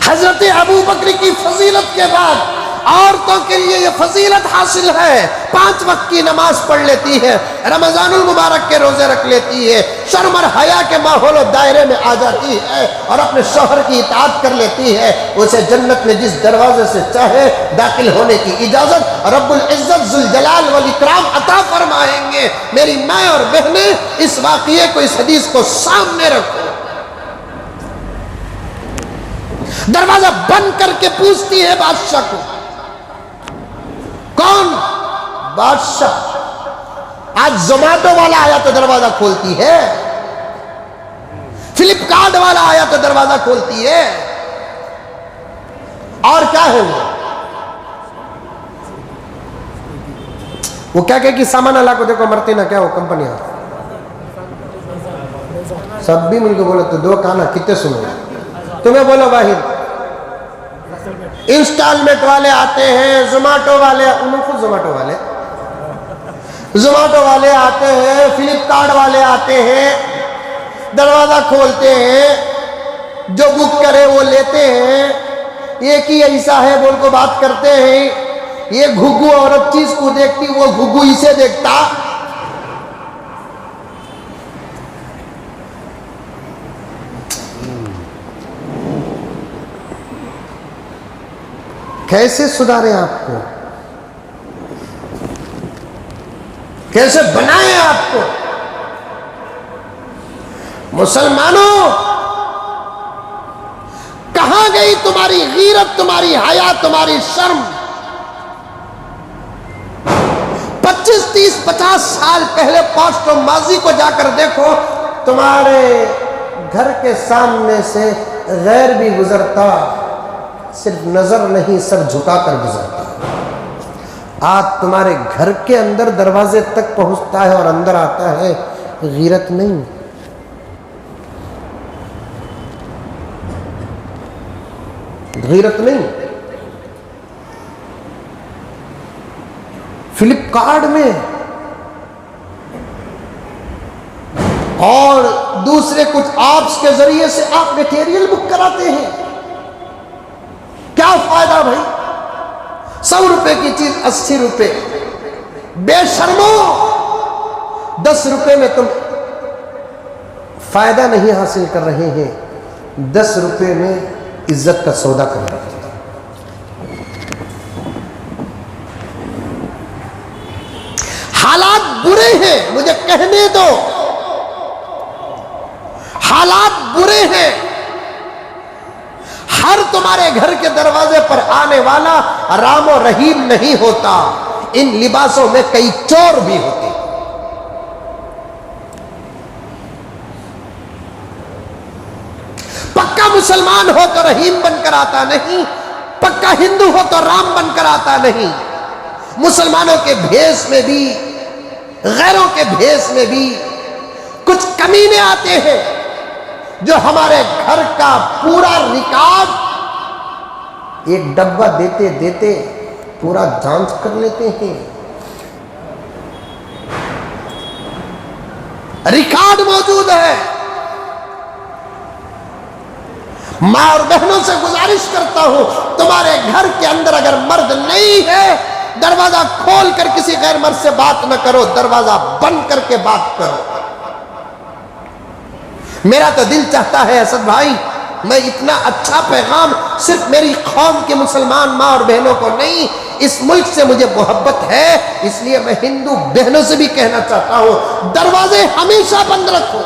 حضرت ابوبکر کی فضیلت کے بعد عورتوں کے لیے یہ فضیلت حاصل ہے، 5 وقت کی نماز پڑھ لیتی ہے، رمضان المبارک کے روزے رکھ لیتی ہے، شرم اور حیا کے ماحول و دائرے میں آ جاتی ہے اور اپنے شوہر کی اطاعت کر لیتی ہے، اسے جنت میں جس دروازے سے چاہے داخل ہونے کی اجازت رب العزت ذوالجلال والاکرام عطا فرمائیں گے۔ میری ماں اور بہنیں اس واقعے کو، اس حدیث کو سامنے رکھو۔ دروازہ بند کر کے پوچھتی ہے بادشاہ کو، کون؟ بادشاہ۔ آج زومیٹو والا آیا تو دروازہ کھولتی ہے، فلپ کارٹ والا آیا تو دروازہ کھولتی ہے، اور کیا ہے وہ؟ وہ کیا کہ سامان اللہ کو دیکھو مرتے نہ کیا وہ کمپنیاں سب بھی مل کے بولے تو دو کانا کتنے سنو تمہیں بولو واحد انسٹالمنٹ والے آتے ہیں زومیٹو والے انہوں کو زومیٹو والے آتے ہیں فلپ کارٹ والے آتے ہیں دروازہ کھولتے ہیں جو بک کرے وہ لیتے ہیں ایک ہی ایسا ہے بول کو بات کرتے ہیں یہ گھگو عورت چیز کو دیکھتی وہ گھگو اسے دیکھتا کیسے سدھاریں آپ کو کیسے بنائیں آپ کو مسلمانوں کہاں گئی تمہاری غیرت تمہاری حیا تمہاری شرم 25 30 50 سال پہلے پاسٹ ماضی کو جا کر دیکھو تمہارے گھر کے سامنے سے غیر بھی گزرتا صرف نظر نہیں سر جھکا کر گزرتا آج تمہارے گھر کے اندر دروازے تک پہنچتا ہے اور اندر آتا ہے غیرت نہیں غیرت نہیں فلپ کارٹ میں اور دوسرے کچھ ایپس کے ذریعے سے آپ میٹیریل بک کراتے ہیں کیا فائدہ بھائی 100 روپے کی چیز 80 روپے بے شرمو 10 روپے میں تم فائدہ نہیں حاصل کر رہے ہیں 10 روپے میں عزت کا سودا کر رہے ہیں حالات برے ہیں مجھے کہنے دو حالات برے ہیں ہر تمہارے گھر کے دروازے پر آنے والا رام و رحیم نہیں ہوتا ان لباسوں میں کئی چور بھی ہوتے پکا مسلمان ہو تو رحیم بن کر آتا نہیں پکا ہندو ہو تو رام بن کر آتا نہیں مسلمانوں کے بھیس میں بھی غیروں کے بھیس میں بھی کچھ کمینے آتے ہیں جو ہمارے گھر کا پورا ریکارڈ ایک ڈبہ دیتے دیتے پورا جانچ کر لیتے ہیں ریکارڈ موجود ہے ماں اور بہنوں سے گزارش کرتا ہوں تمہارے گھر کے اندر اگر مرد نہیں ہے دروازہ کھول کر کسی غیر مرد سے بات نہ کرو دروازہ بند کر کے بات کرو میرا تو دل چاہتا ہے اسد بھائی میں اتنا اچھا پیغام صرف میری قوم کے مسلمان ماں اور بہنوں کو نہیں اس ملک سے مجھے محبت ہے اس لیے میں ہندو بہنوں سے بھی کہنا چاہتا ہوں دروازے ہمیشہ بند رکھو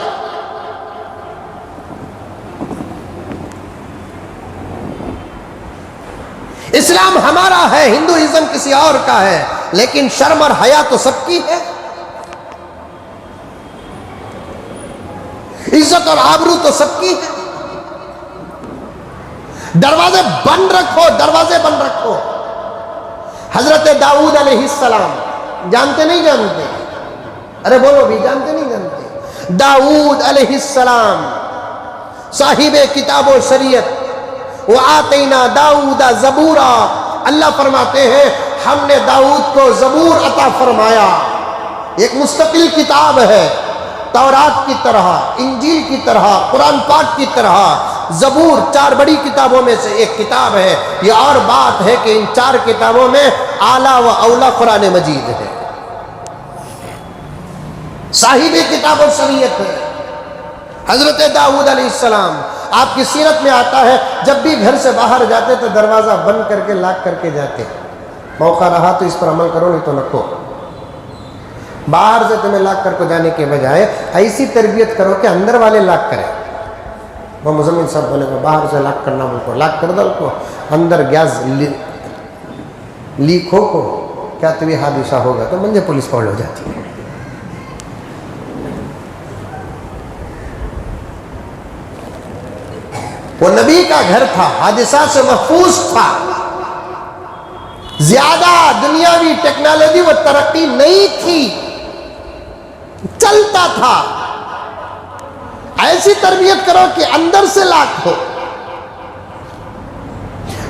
اسلام ہمارا ہے ہندوازم کسی اور کا ہے لیکن شرم اور حیا تو سب کی ہے عزت اور آبرو تو سب کی ہے دروازے بند رکھو دروازے بند رکھو حضرت داؤد علیہ السلام جانتے نہیں جانتے ارے بولو بھی جانتے نہیں جانتے داؤد علیہ السلام صاحب کتاب و شریعت وَآتَيْنَا دَاؤُدَ زَبُورًا اللہ فرماتے ہیں ہم نے داؤد کو زبور عطا فرمایا ایک مستقل کتاب ہے تورات کی طرح انجیل کی طرح قرآن پاک کی طرح زبور 4 بڑی کتابوں میں سے ایک کتاب ہے یہ اور بات ہے کہ ان 4 کتابوں میں اعلیٰ و اولیٰ قرآن مجید ہے صاحب کتاب و شریعت ہے حضرت داؤد علیہ السلام آپ کی سیرت میں آتا ہے جب بھی گھر سے باہر جاتے تو دروازہ بند کر کے لاک کر کے جاتے موقع رہا تو اس پر عمل کرو نہیں تو رکھو باہر سے تمہیں لاک کر کو جانے کے بجائے ایسی تربیت کرو کہ اندر والے لاک کریں وہ مزمن صاحب بولے گا باہر سے لاک کرنا بول کو لاک کر دو کو اندر گیس لیک ہو کو کیا تمہیں حادثہ ہوگا تو منجے پولیس پکڑ ہو جاتی ہے وہ نبی کا گھر تھا حادثات سے محفوظ تھا زیادہ دنیاوی ٹیکنالوجی و ترقی نہیں تھی، چلتا تھا۔ ایسی تربیت کرو کہ اندر سے لاکھ ہو۔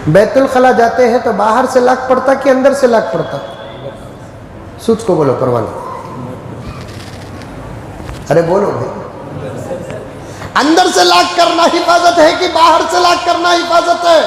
بیت الخلا جاتے ہیں تو باہر سے لاکھ پڑتا کہ اندر سے لاکھ پڑتا؟ سوچ کو بولو پروانہ، ارے بولو بھائی، اندر سے لاکھ کرنا حفاظت ہے کہ باہر سے لاکھ کرنا حفاظت ہے؟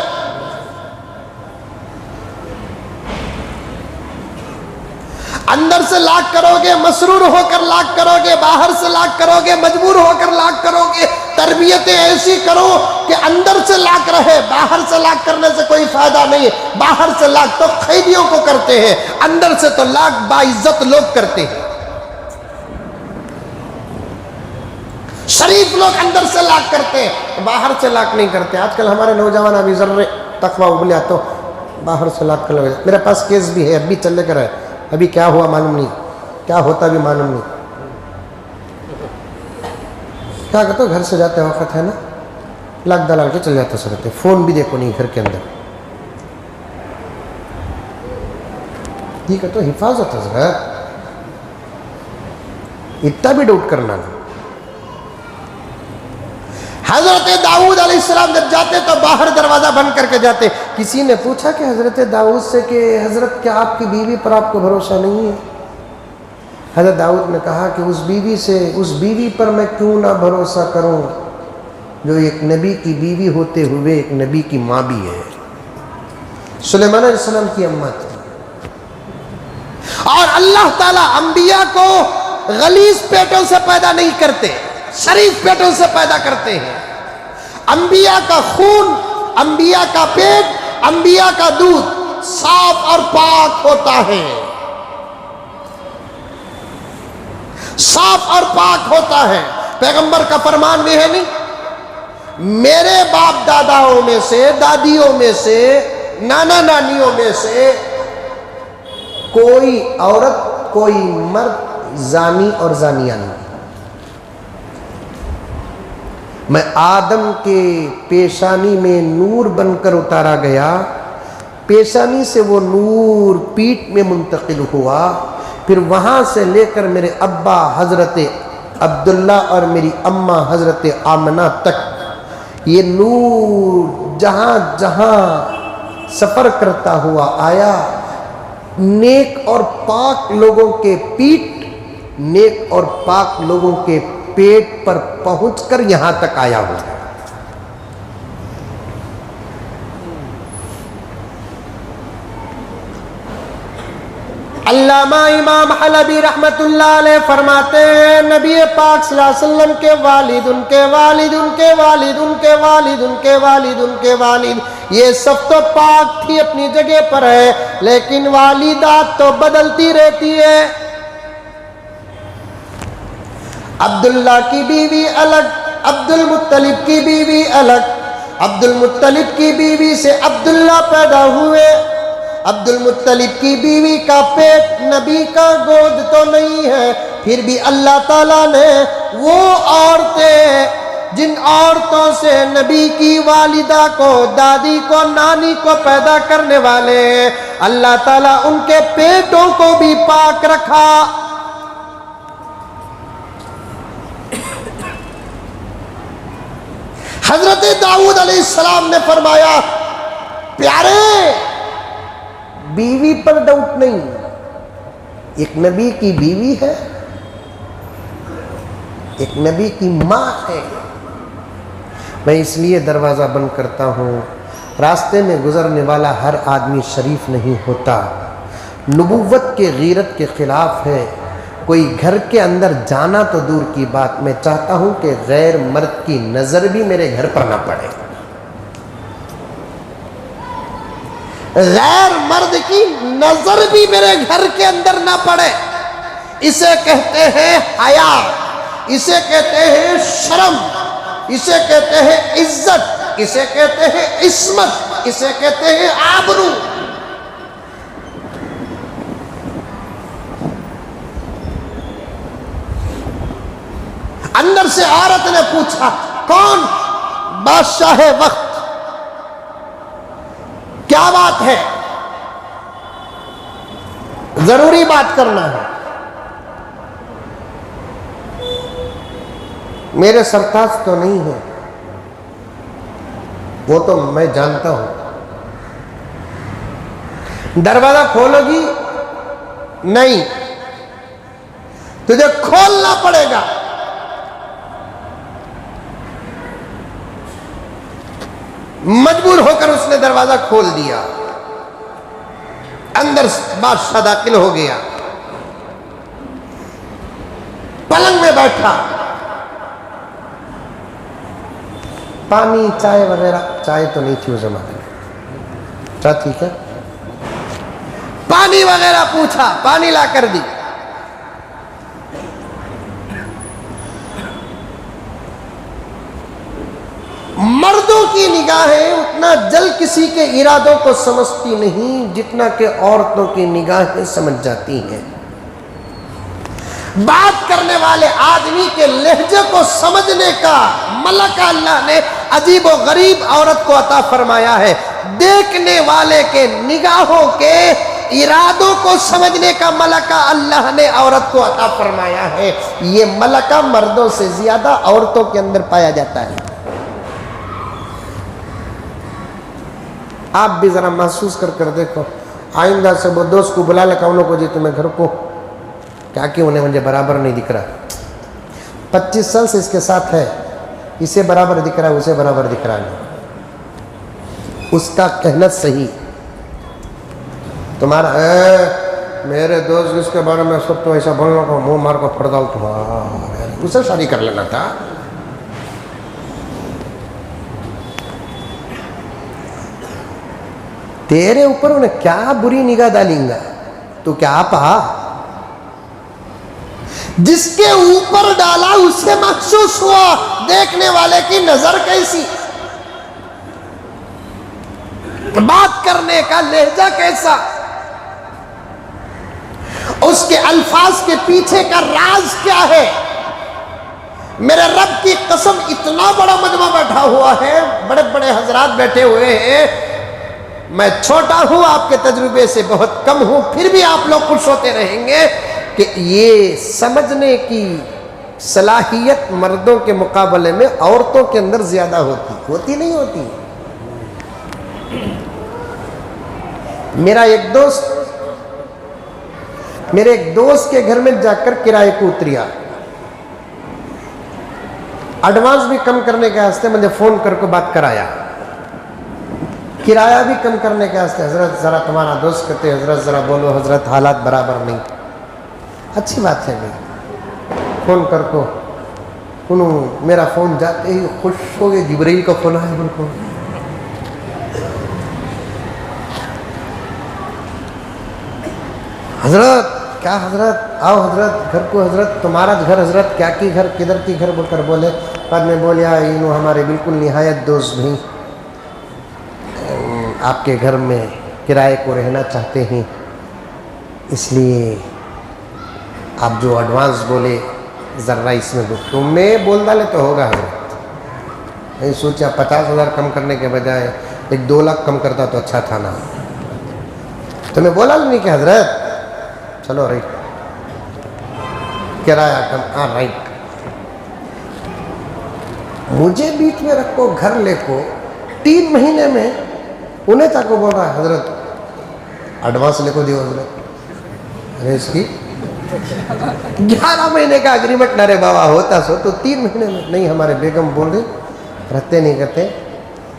اندر سے لاکھ کرو گے مسرور ہو کر لاکھ کرو گے، باہر سے لاکھ کرو گے مجبور ہو کر لاکھ کرو گے۔ تربیتیں ایسی کرو کہ اندر سے لاکھ رہے، باہر سے لاکھ کرنے سے کوئی فائدہ نہیں ہے۔ باہر سے لاکھ تو قیدیوں کو کرتے ہیں، اندر سے تو لاکھ باعزت لوگ کرتے ہیں۔ شریف لوگ اندر سے لاکھ کرتے ہیں، باہر سے لاکھ نہیں کرتے۔ آج کل ہمارے نوجوان ابھی ذرے تقویٰ ابلیا تو باہر سے لاکھ کر لگے۔ میرے پاس کیس بھی ہے، ابھی چلے کر ہے، ابھی کیا ہوا معلوم نہیں، کیا ہوتا بھی معلوم نہیں۔ کیا کہتے ہو، گھر سے جاتے وقت ہے نا لاکھ دلال کے چل جاتے سرتے، فون بھی دیکھو نہیں گھر کے اندر۔ یہ کہتے ہو حفاظت ہے حضرت، اتنا بھی ڈاؤٹ کرنا نہیں۔ حضرت داؤد علیہ السلام جب جاتے تو باہر دروازہ بند کر کے جاتے۔ کسی نے پوچھا کہ حضرت داؤد سے کہ حضرت کیا آپ کی بیوی پر آپ کو بھروسہ نہیں ہے؟ حضرت داؤد نے کہا کہ اس بیوی پر میں کیوں نہ بھروسہ کروں جو ایک نبی کی بیوی ہوتے ہوئے ایک نبی کی ماں بھی ہے۔ سلیمان علیہ السلام کی اماں تھی۔ اور اللہ تعالیٰ انبیاء کو غلیظ پیٹوں سے پیدا نہیں کرتے، شریف پیٹوں سے پیدا کرتے ہیں۔ انبیاء کا خون، انبیاء کا پیٹ، انبیاء کا دودھ صاف اور پاک ہوتا ہے، صاف اور پاک ہوتا ہے۔ پیغمبر کا فرمان بھی ہے نہیں، میرے باپ داداؤں میں سے، دادیوں میں سے، نانا نانیوں میں سے کوئی عورت کوئی مرد زانی اور زانیہ نہیں۔ میں آدم کے پیشانی میں نور بن کر اتارا گیا، پیشانی سے وہ نور پیٹ میں منتقل ہوا، پھر وہاں سے لے کر میرے ابا حضرت عبداللہ اور میری اماں حضرت آمنہ تک یہ نور جہاں جہاں سفر کرتا ہوا آیا، نیک اور پاک لوگوں کے پیٹ، نیک اور پاک لوگوں کے پیٹ پر پہنچ کر یہاں تک آیا ہوا ہے۔ علامہ امام حلبی رحمت اللہ علیہ فرماتے ہیں نبی پاک صلی اللہ علیہ وسلم کے والد، ان کے والد، ان کے والد، ان کے والد، ان کے والد، ان کے والد، یہ سب تو پاک تھی اپنی جگہ پر ہے، لیکن والدات تو بدلتی رہتی ہے۔ عبداللہ کی بیوی الگ، عبد المطلب کی بیوی الگ، عبد المطلب کی بیوی سے عبداللہ پیدا ہوئے۔ عبد المطلب کی بیوی کا پیٹ نبی کا گود تو نہیں ہے، پھر بھی اللہ تعالیٰ نے وہ عورتیں جن عورتوں سے نبی کی والدہ کو، دادی کو، نانی کو پیدا کرنے والے ہیں، اللہ تعالیٰ ان کے پیٹوں کو بھی پاک رکھا۔ حضرت داؤد علیہ السلام نے فرمایا پیارے بیوی پر ڈاؤٹ نہیں، ایک نبی کی بیوی ہے، ایک نبی کی ماں ہے۔ میں اس لیے دروازہ بند کرتا ہوں، راستے میں گزرنے والا ہر آدمی شریف نہیں ہوتا، نبوت کے غیرت کے خلاف ہے۔ کوئی گھر کے اندر جانا تو دور کی بات، میں چاہتا ہوں کہ غیر مرد کی نظر بھی میرے گھر پر نہ پڑے، غیر مرد کی نظر بھی میرے گھر کے اندر نہ پڑے۔ اسے کہتے ہیں حیا، اسے کہتے ہیں شرم، اسے کہتے ہیں عزت، اسے کہتے ہیں عصمت، اسے کہتے ہیں آبرو۔ اندر سے عورت نے پوچھا کون؟ بادشاہ وقت، کیا بات ہے؟ ضروری بات کرنا ہے. میرے سرتاج تو نہیں ہے، وہ تو میں جانتا ہوں. دروازہ کھولو گی؟ نہیں، تجھے کھولنا پڑے گا. مجبور ہو کر اس نے دروازہ کھول دیا. اندر بادشاہ داخل ہو گیا، پلنگ میں بیٹھا. پانی چائے وغیرہ، چائے تو نہیں تھی اس زمانے میں، چائے ٹھیک ہے، پانی وغیرہ پوچھا، پانی لا کر دی. مردوں کی نگاہیں اتنا جل کسی کے ارادوں کو سمجھتی نہیں جتنا کہ عورتوں کی نگاہیں سمجھ جاتی ہیں. بات کرنے والے آدمی کے لہجے کو سمجھنے کا ملکہ اللہ نے عجیب و غریب عورت کو عطا فرمایا ہے. دیکھنے والے کے نگاہوں کے ارادوں کو سمجھنے کا ملکہ اللہ نے عورت کو عطا فرمایا ہے. یہ ملکہ مردوں سے زیادہ عورتوں کے اندر پایا جاتا ہے. آپ بھی ذرا محسوس کر دیکھو. آئندہ سے وہ دوست کو بلا لے کونوں کو، جی تمہیں گھر کو کیا کہ انہیں مجھے برابر نہیں دکھ رہا. 25 سال سے اس کے ساتھ ہے، اسے برابر دکھ رہا ہے، اسے برابر دکھ رہا نہیں. اس کا کہنا صحیح. تمہارا میرے دوست اس کے بارے میں سب تو ایسا بولنا کو منہ مار کو پھڑ ڈال، تمہارا اسے شادی کر لینا تھا. تیرے اوپر انہیں کیا بری نگاہ ڈالیں گا؟ تو کیا پا جس کے اوپر ڈالا اسے محسوس ہوا. دیکھنے والے کی نظر کیسی، بات کرنے کا لہجہ کیسا، اس کے الفاظ کے پیچھے کا راز کیا ہے. میرے رب کی قسم اتنا بڑا مجمع بیٹھا ہوا ہے، بڑے بڑے حضرات بیٹھے ہوئے ہیں. میں چھوٹا ہوں، آپ کے تجربے سے بہت کم ہوں، پھر بھی آپ لوگ خوش ہوتے رہیں گے کہ یہ سمجھنے کی صلاحیت مردوں کے مقابلے میں عورتوں کے اندر زیادہ ہوتی نہیں ہوتی. میرے ایک دوست کے گھر میں جا کر کرائے کو اتریا. ایڈوانس بھی کم کرنے کے واسطے مجھے فون کر کے بات کرایا. کرایہ بھی کم کرنے کے واسطے، حضرت ذرا تمہارا دوست کہتے حضرت ذرا بولو، حضرت حالات برابر نہیں. اچھی بات ہے بھائی، فون کر کو انہوں میرا فون جاتے ہی خوش ہو گئے. جبرائیل کا فون آیا ان کو. حضرت کیا حضرت آؤ حضرت گھر کو، حضرت تمہارا گھر، حضرت کیا کی گھر، کدھر کی گھر بول کر بولے. بعد میں بولیا انہوں ہمارے بالکل نہایت دوست بھی آپ کے گھر میں کرائے کو رہنا چاہتے ہیں، اس لیے آپ جو ایڈوانس بولے ذرا اس میں تم نے بول ڈالے تو ہوگا. حضرت میں سوچا 50,000 کم کرنے کے بجائے 1-2 لاکھ کم کرتا تو اچھا تھا نا. تو میں بولا نہیں کہ حضرت چلو رائٹ کرایہ کم، ہاں رائٹ. مجھے بیچ میں رکھو، گھر لے کو 3 مہینے میں انہیں تک کو بول رہا ہے حضرت ایڈوانس لے کو دیو حضرت. ارے اس کی 11 مہینے کا اگریمنٹ نہ رے بابا ہوتا سو تو 3 مہینے میں نہیں. ہمارے بیگم بول رہے رہتے نہیں کرتے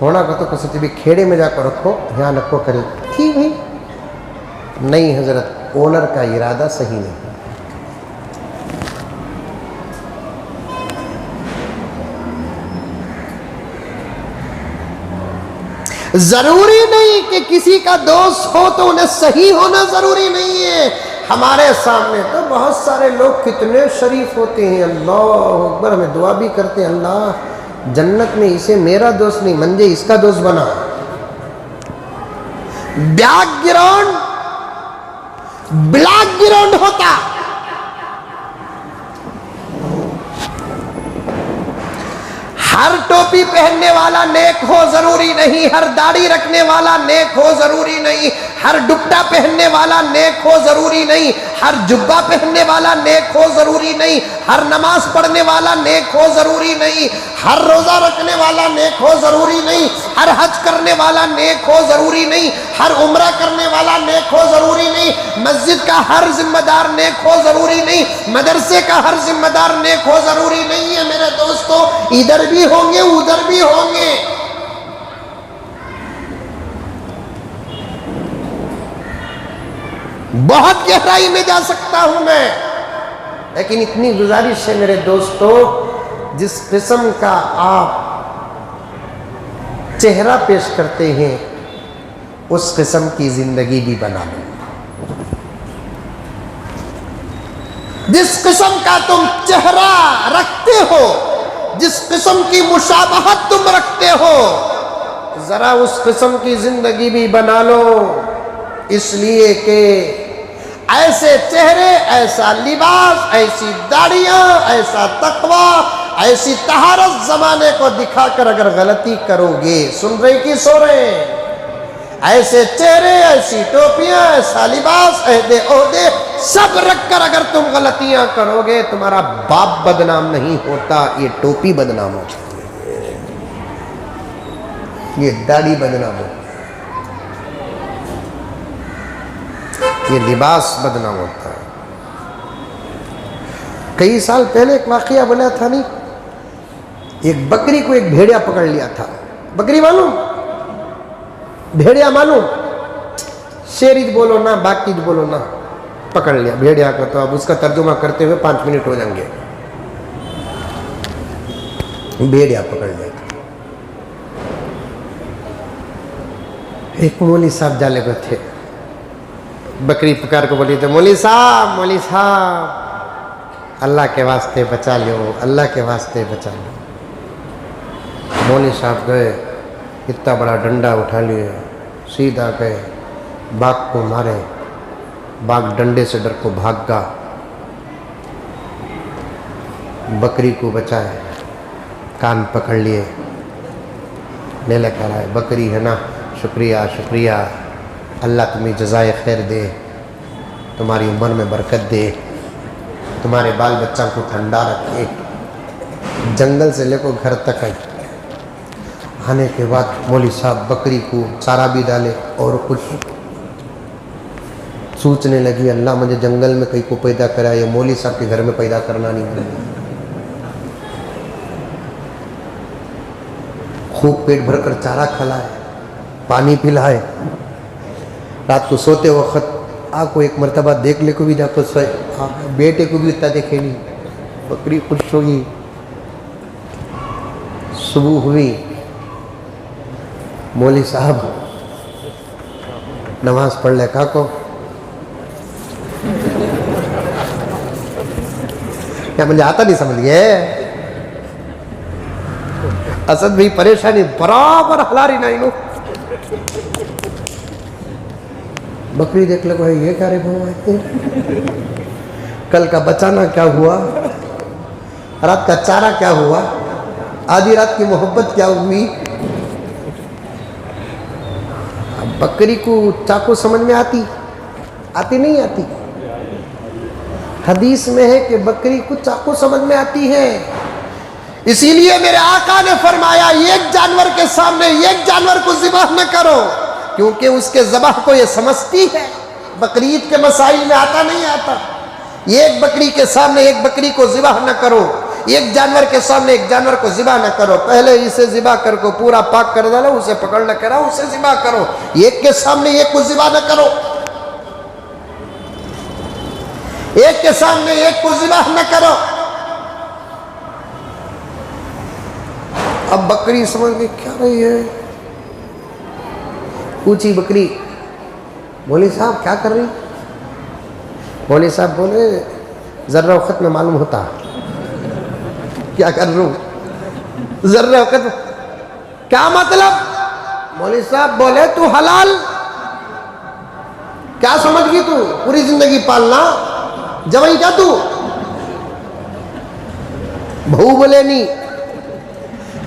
ہونا کا تو کسی بھی کھیڑے میں جا کر رکھو، دھیان رکھو کرے ٹھیک بھائی. نہیں حضرت اونر کا ارادہ صحیح نہیں. ضروری نہیں کہ کسی کا دوست ہو تو انہیں صحیح ہونا ضروری نہیں ہے. ہمارے سامنے تو بہت سارے لوگ کتنے شریف ہوتے ہیں، اللہ اکبر، ہمیں دعا بھی کرتے ہیں اللہ جنت میں اسے میرا دوست نہیں منجے اس کا دوست بنا. بیک گراؤنڈ بلیک گراؤنڈ ہوتا. ہر ٹوپی پہننے والا نیک ہو ضروری نہیں، ہر داڑھی رکھنے والا نیک ہو ضروری نہیں، ہر ڈپٹا پہننے والا نیک ہو ضروری نہیں، ہر جبہ پہننے والا نیک ہو ضروری نہیں، ہر نماز پڑھنے والا نیک ہو ضروری نہیں، ہر روزہ رکھنے والا نیک ہو ضروری نہیں، ہر حج کرنے والا نیک ہو ضروری نہیں، ہر عمرہ کرنے والا نیک ہو ضروری نہیں، مسجد کا ہر ذمہ دار نیک ہو ضروری نہیں، مدرسے کا ہر ذمہ دار نیک ہو ضروری نہیں ہے میرے دوستو، ادھر بھی ہوں گے ادھر بھی ہوں گے۔ بہت گہرائی میں جا سکتا ہوں میں، لیکن اتنی گزارش ہے میرے دوستو، جس قسم کا آپ چہرہ پیش کرتے ہیں اس قسم کی زندگی بھی بنا لو۔ جس قسم کا تم چہرہ رکھتے ہو، جس قسم کی مشابہت تم رکھتے ہو، ذرا اس قسم کی زندگی بھی بنا لو، اس لیے کہ ایسے چہرے، ایسا لباس، ایسی داڑیاں، ایسا تقوی، ایسی طہارت زمانے کو دکھا کر اگر غلطی کرو گے، سن رہے کی سو رہے ہیں؟ ایسے چہرے، ایسی ٹوپیاں، ایسا لباس، عہدے عہدے سب رکھ کر اگر تم غلطیاں کرو گے، تمہارا باپ بدنام نہیں ہوتا، یہ ٹوپی بدنام ہوتی ہے، یہ داڑھی بدنام ہوتی ہے، یہ لباس بدنام ہوتا ہے۔ کئی سال پہلے ایک واقعہ بنا تھا، نہیں، ایک بکری کو ایک بھیڑیا پکڑ لیا تھا۔ بکری معلوم؟ بھیڑیا معلوم؟ شیرید بولو نا، باقی بولو نا، پکڑ لیا بھیڑیا کو، تو اب اس کا ترجمہ کرتے ہوئے 5 منٹ ہو جائیں گے۔ بھیڑیا پکڑ لیا تھا۔ ایک مولوی صاحب جالے کو تھے، بکری پکار کو بولی تھے، مولوی صاحب اللہ کے واسطے بچا لو، اللہ کے واسطے بچا لو۔ مولوی صاحب گئے، اتنا بڑا ڈنڈا اٹھا لیے، سیدھا گئے، باغ کو مارے، باغ ڈنڈے سے ڈر کو بھاگ گا، بکری کو بچائے، کان پکڑ لیے، لے لے کر آئے، بکری ہے نا، شکریہ شکریہ، اللہ تمہیں جزائے خیر دے، تمہاری عمر میں برکت دے، تمہارے بال بچہ کو ٹھنڈا رکھے۔ جنگل سے لے کو گھر تک آئی، آنے کے بعد مولوی صاحب بکری کو چارہ بھی ڈالے اور کچھ سوچنے لگی، اللہ مجھے جنگل میں کہیں کو پیدا کرا، یہ مولوی صاحب کے گھر میں پیدا کرنا نہیں ہے۔ خوب پیٹ بھر کر چارہ کھلائے، پانی پلائے، رات کو سوتے وقت کو ایک مرتبہ دیکھ لے کو بھی جا کو سوئے، بیٹے کو بھی اتنا دیکھے نہیں، بکری خوش ہوگی۔ صبح ہوئی، مولوی صاحب نماز پڑھ لے کاکو، کیا مجھے آتا نہیں سمجھ گئے؟ اسد بھی پریشانی برابر ہلاری نہیں نو، بکری دیکھ لگو ہے، یہ کیا رہے بھائی، کل کا بچانا کیا ہوا، رات کا چارہ کیا ہوا، آدھی رات کی محبت کیا ہوئی۔ اب بکری کو چاقو سمجھ میں آتی نہیں آتی؟ حدیث میں ہے کہ بکری کو چاقو سمجھ میں آتی ہے، اسی لیے میرے آقا نے فرمایا ایک جانور کے سامنے ایک جانور کو ذبح نہ کرو، کیونکہ اس کے ذبح کو یہ سمجھتی ہے۔ بقرعید کے مسائل میں آتا نہیں آتا، ایک بکری کے سامنے ایک بکری کو ذبح نہ کرو، ایک جانور کے سامنے ایک جانور کو ذبح نہ کرو، پہلے اسے ذبح کر کو پورا پاک کر ڈالو، اسے پکڑ نہ کرا، اسے ذبح کرو، ایک کے سامنے ایک کو ذبح نہ کرو، ایک کے سامنے ایک کو ذبح نہ کرو۔ اب بکری سمجھ گئی کیا رہی ہے، پوچھی بکری، مولوی صاحب کیا کر رہی؟ مولوی صاحب بولے ذرہ وقت میں معلوم ہوتا کیا کر رہا ہوں، ذرہ وقت میں کیا مطلب؟ مولوی صاحب بولے تو حلال کیا سمجھ گئی، تو پوری زندگی پالنا جوائی کیا تو بہو بولے نہیں،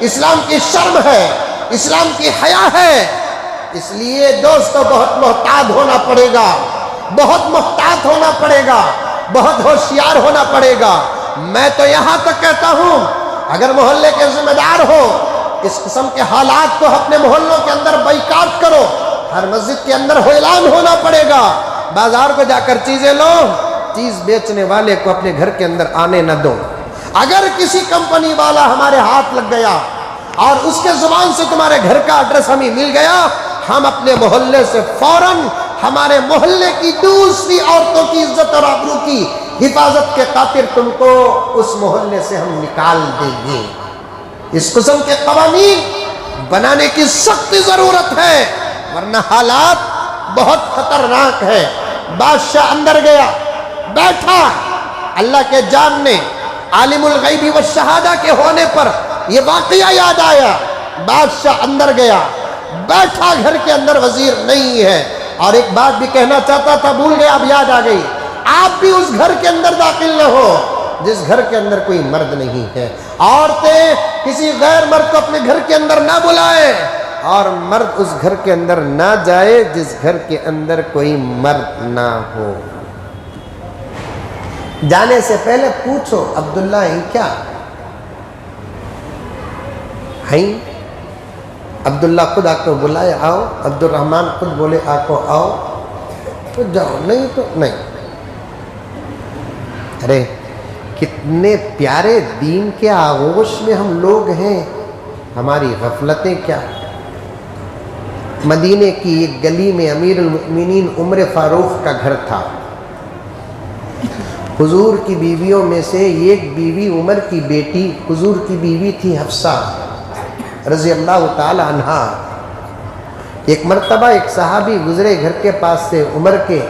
اسلام کی شرم ہے، اسلام کی حیا ہے۔ اس لیے دوستو بہت محتاط ہونا پڑے گا، بہت محتاط ہونا پڑے گا، بہت ہوشیار ہونا پڑے گا۔ میں تو یہاں تک کہتا ہوں اگر محلے کے ذمہ دار ہو، اس قسم کے حالات کو اپنے محلوں کے اندر بائیکاٹ کرو، ہر مسجد کے اندر اعلان ہونا پڑے گا، بازار کو جا کر چیزیں لو، چیز بیچنے والے کو اپنے گھر کے اندر آنے نہ دو۔ اگر کسی کمپنی والا ہمارے ہاتھ لگ گیا اور اس کے زبان سے تمہارے گھر کا ایڈریس ہمیں مل گیا، ہم اپنے محلے سے فوراً ہمارے محلے کی دوسری عورتوں کی عزت اور آبرو کی حفاظت کے خاطر تم کو اس محلے سے ہم نکال دیں گے۔ اس قسم کے قوانین بنانے کی سخت ضرورت ہے، ورنہ حالات بہت خطرناک ہے۔ بادشاہ اندر گیا، بیٹھا، اللہ کے جاننے عالم الغیب والشہادہ کے ہونے پر یہ واقعہ یاد آیا۔ بادشاہ اندر گیا، بیٹھا، گھر کے اندر وزیر نہیں ہے، اور ایک بات بھی کہنا چاہتا تھا، بھول گیا، اب یاد آ گئی۔ آپ بھی اس گھر کے اندر داخل نہ ہو جس گھر کے اندر کوئی مرد نہیں ہے۔ عورتیں کسی غیر مرد کو اپنے گھر کے اندر نہ بلائیں، اور مرد اس گھر کے اندر نہ جائے جس گھر کے اندر کوئی مرد نہ ہو۔ جانے سے پہلے پوچھو عبداللہ ہیں کیا؟ ہیں؟ عبداللہ خود آ کو بلائے آؤ، عبد الرحمن خود بولے آ کو آؤ تو جاؤ، نہیں تو نہیں۔ ارے کتنے پیارے دین کے آغوش میں ہم لوگ ہیں، ہماری غفلتیں کیا۔ مدینے کی ایک گلی میں امیر المؤمنین عمر فاروق کا گھر تھا۔ حضور کی بیویوں میں سے ایک بیوی عمر کی بیٹی حضور کی بیوی تھی حفصہ رضی اللہ تعالی عنہا۔ ایک مرتبہ ایک صحابی گزرے گھر کے پاس سے عمر کے،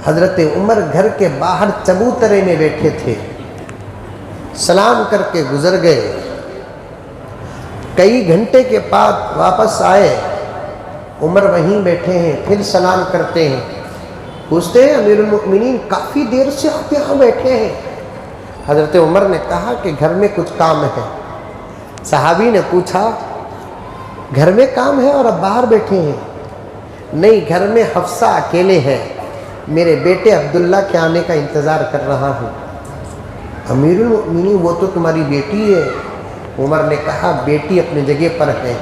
حضرت عمر گھر کے باہر چبوترے میں بیٹھے تھے، سلام کر کے گزر گئے۔ کئی گھنٹے کے بعد واپس آئے، عمر وہیں بیٹھے ہیں، پھر سلام کرتے ہیں، پوچھتے ہیں امیر المؤمنین کافی دیر سے آپ یہاں بیٹھے ہیں؟ حضرت عمر نے کہا کہ گھر میں کچھ کام ہے۔ صحابی نے پوچھا گھر میں کام ہے اور اب باہر بیٹھے ہیں؟ نہیں، گھر میں حفصہ اکیلے ہیں، میرے بیٹے عبداللہ کے آنے کا انتظار کر رہا ہوں۔ امیر المؤمنین وہ تو تمہاری بیٹی ہے۔ عمر نے کہا بیٹی اپنی جگہ پر ہے،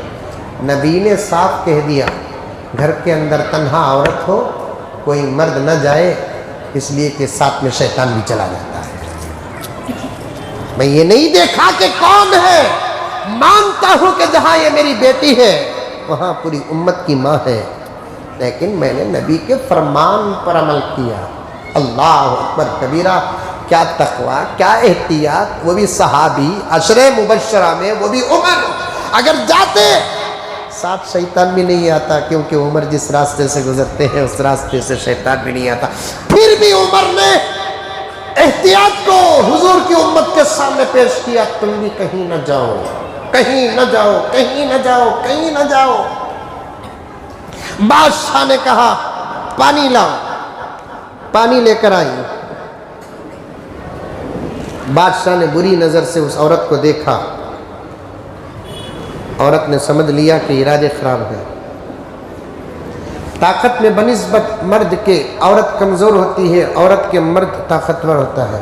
نبی نے صاف کہہ دیا گھر کے اندر تنہا عورت ہو کوئی مرد نہ جائے، اس لیے کہ ساتھ میں شیطان بھی چلا جاتا ہے۔ میں یہ نہیں دیکھا کہ کون ہے، مانتا ہوں کہ جہاں یہ میری بیٹی ہے وہاں پوری امت کی ماں ہے، لیکن میں نے نبی کے فرمان پر عمل کیا۔ اللہ اکبر کبیرہ، کیا تقویٰ، کیا احتیاط، وہ بھی صحابی، عشرہ مبشرہ میں، وہ بھی عمر۔ اگر جاتے ساتھ شیطان بھی نہیں آتا، کیونکہ عمر جس راستے سے گزرتے ہیں اس راستے سے شیطان بھی نہیں آتا۔ پھر بھی عمر نے احتیاط کو حضور کی امت کے سامنے پیش کیا، تم بھی کہیں نہ جاؤ، کہیں نہ جاؤ، کہیں نہ جاؤ، کہیں نہ جاؤ۔ بادشاہ نے کہا پانی لاؤ، پانی لے کر آئی۔ بادشاہ نے بری نظر سے اس عورت کو دیکھا، عورت نے سمجھ لیا کہ ارادے خراب ہے۔ طاقت میں بنسبت مرد کے عورت کمزور ہوتی ہے، عورت کے مرد طاقتور ہوتا ہے،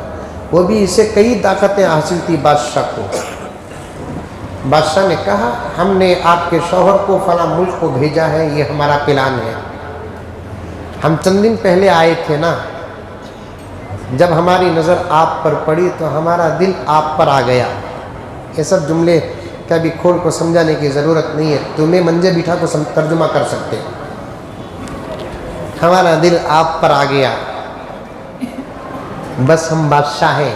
وہ بھی اسے کئی طاقتیں حاصل تھی بادشاہ کو۔ بادشاہ نے کہا ہم نے آپ کے شوہر کو فلاں ملک کو بھیجا ہے، یہ ہمارا پلان ہے، ہم چند دن پہلے آئے تھے نا، جب ہماری نظر آپ پر پڑی تو ہمارا دل آپ پر آ گیا۔ یہ سب جملے کبھی کھول کو سمجھانے کی ضرورت نہیں ہے، تمہیں منجے بٹھا کو ترجمہ کر سکتے۔ ہمارا دل آپ پر آ گیا، بس ہم بادشاہ ہیں،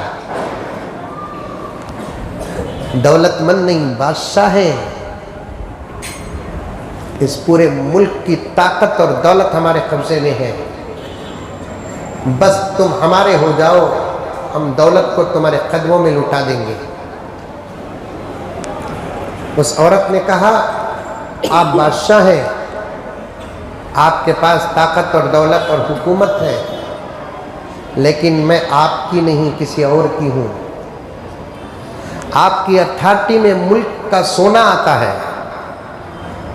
دولت مند نہیں، بادشاہ ہیں، اس پورے ملک کی طاقت اور دولت ہمارے قبضے میں ہے، بس تم ہمارے ہو جاؤ، ہم دولت کو تمہارے قدموں میں لٹا دیں گے۔ اس عورت نے کہا آپ بادشاہ ہیں، آپ کے پاس طاقت اور دولت اور حکومت ہے، لیکن میں آپ کی نہیں کسی اور کی ہوں۔ آپ کی اتھارٹی میں ملک ملک کا سونا آتا ہے،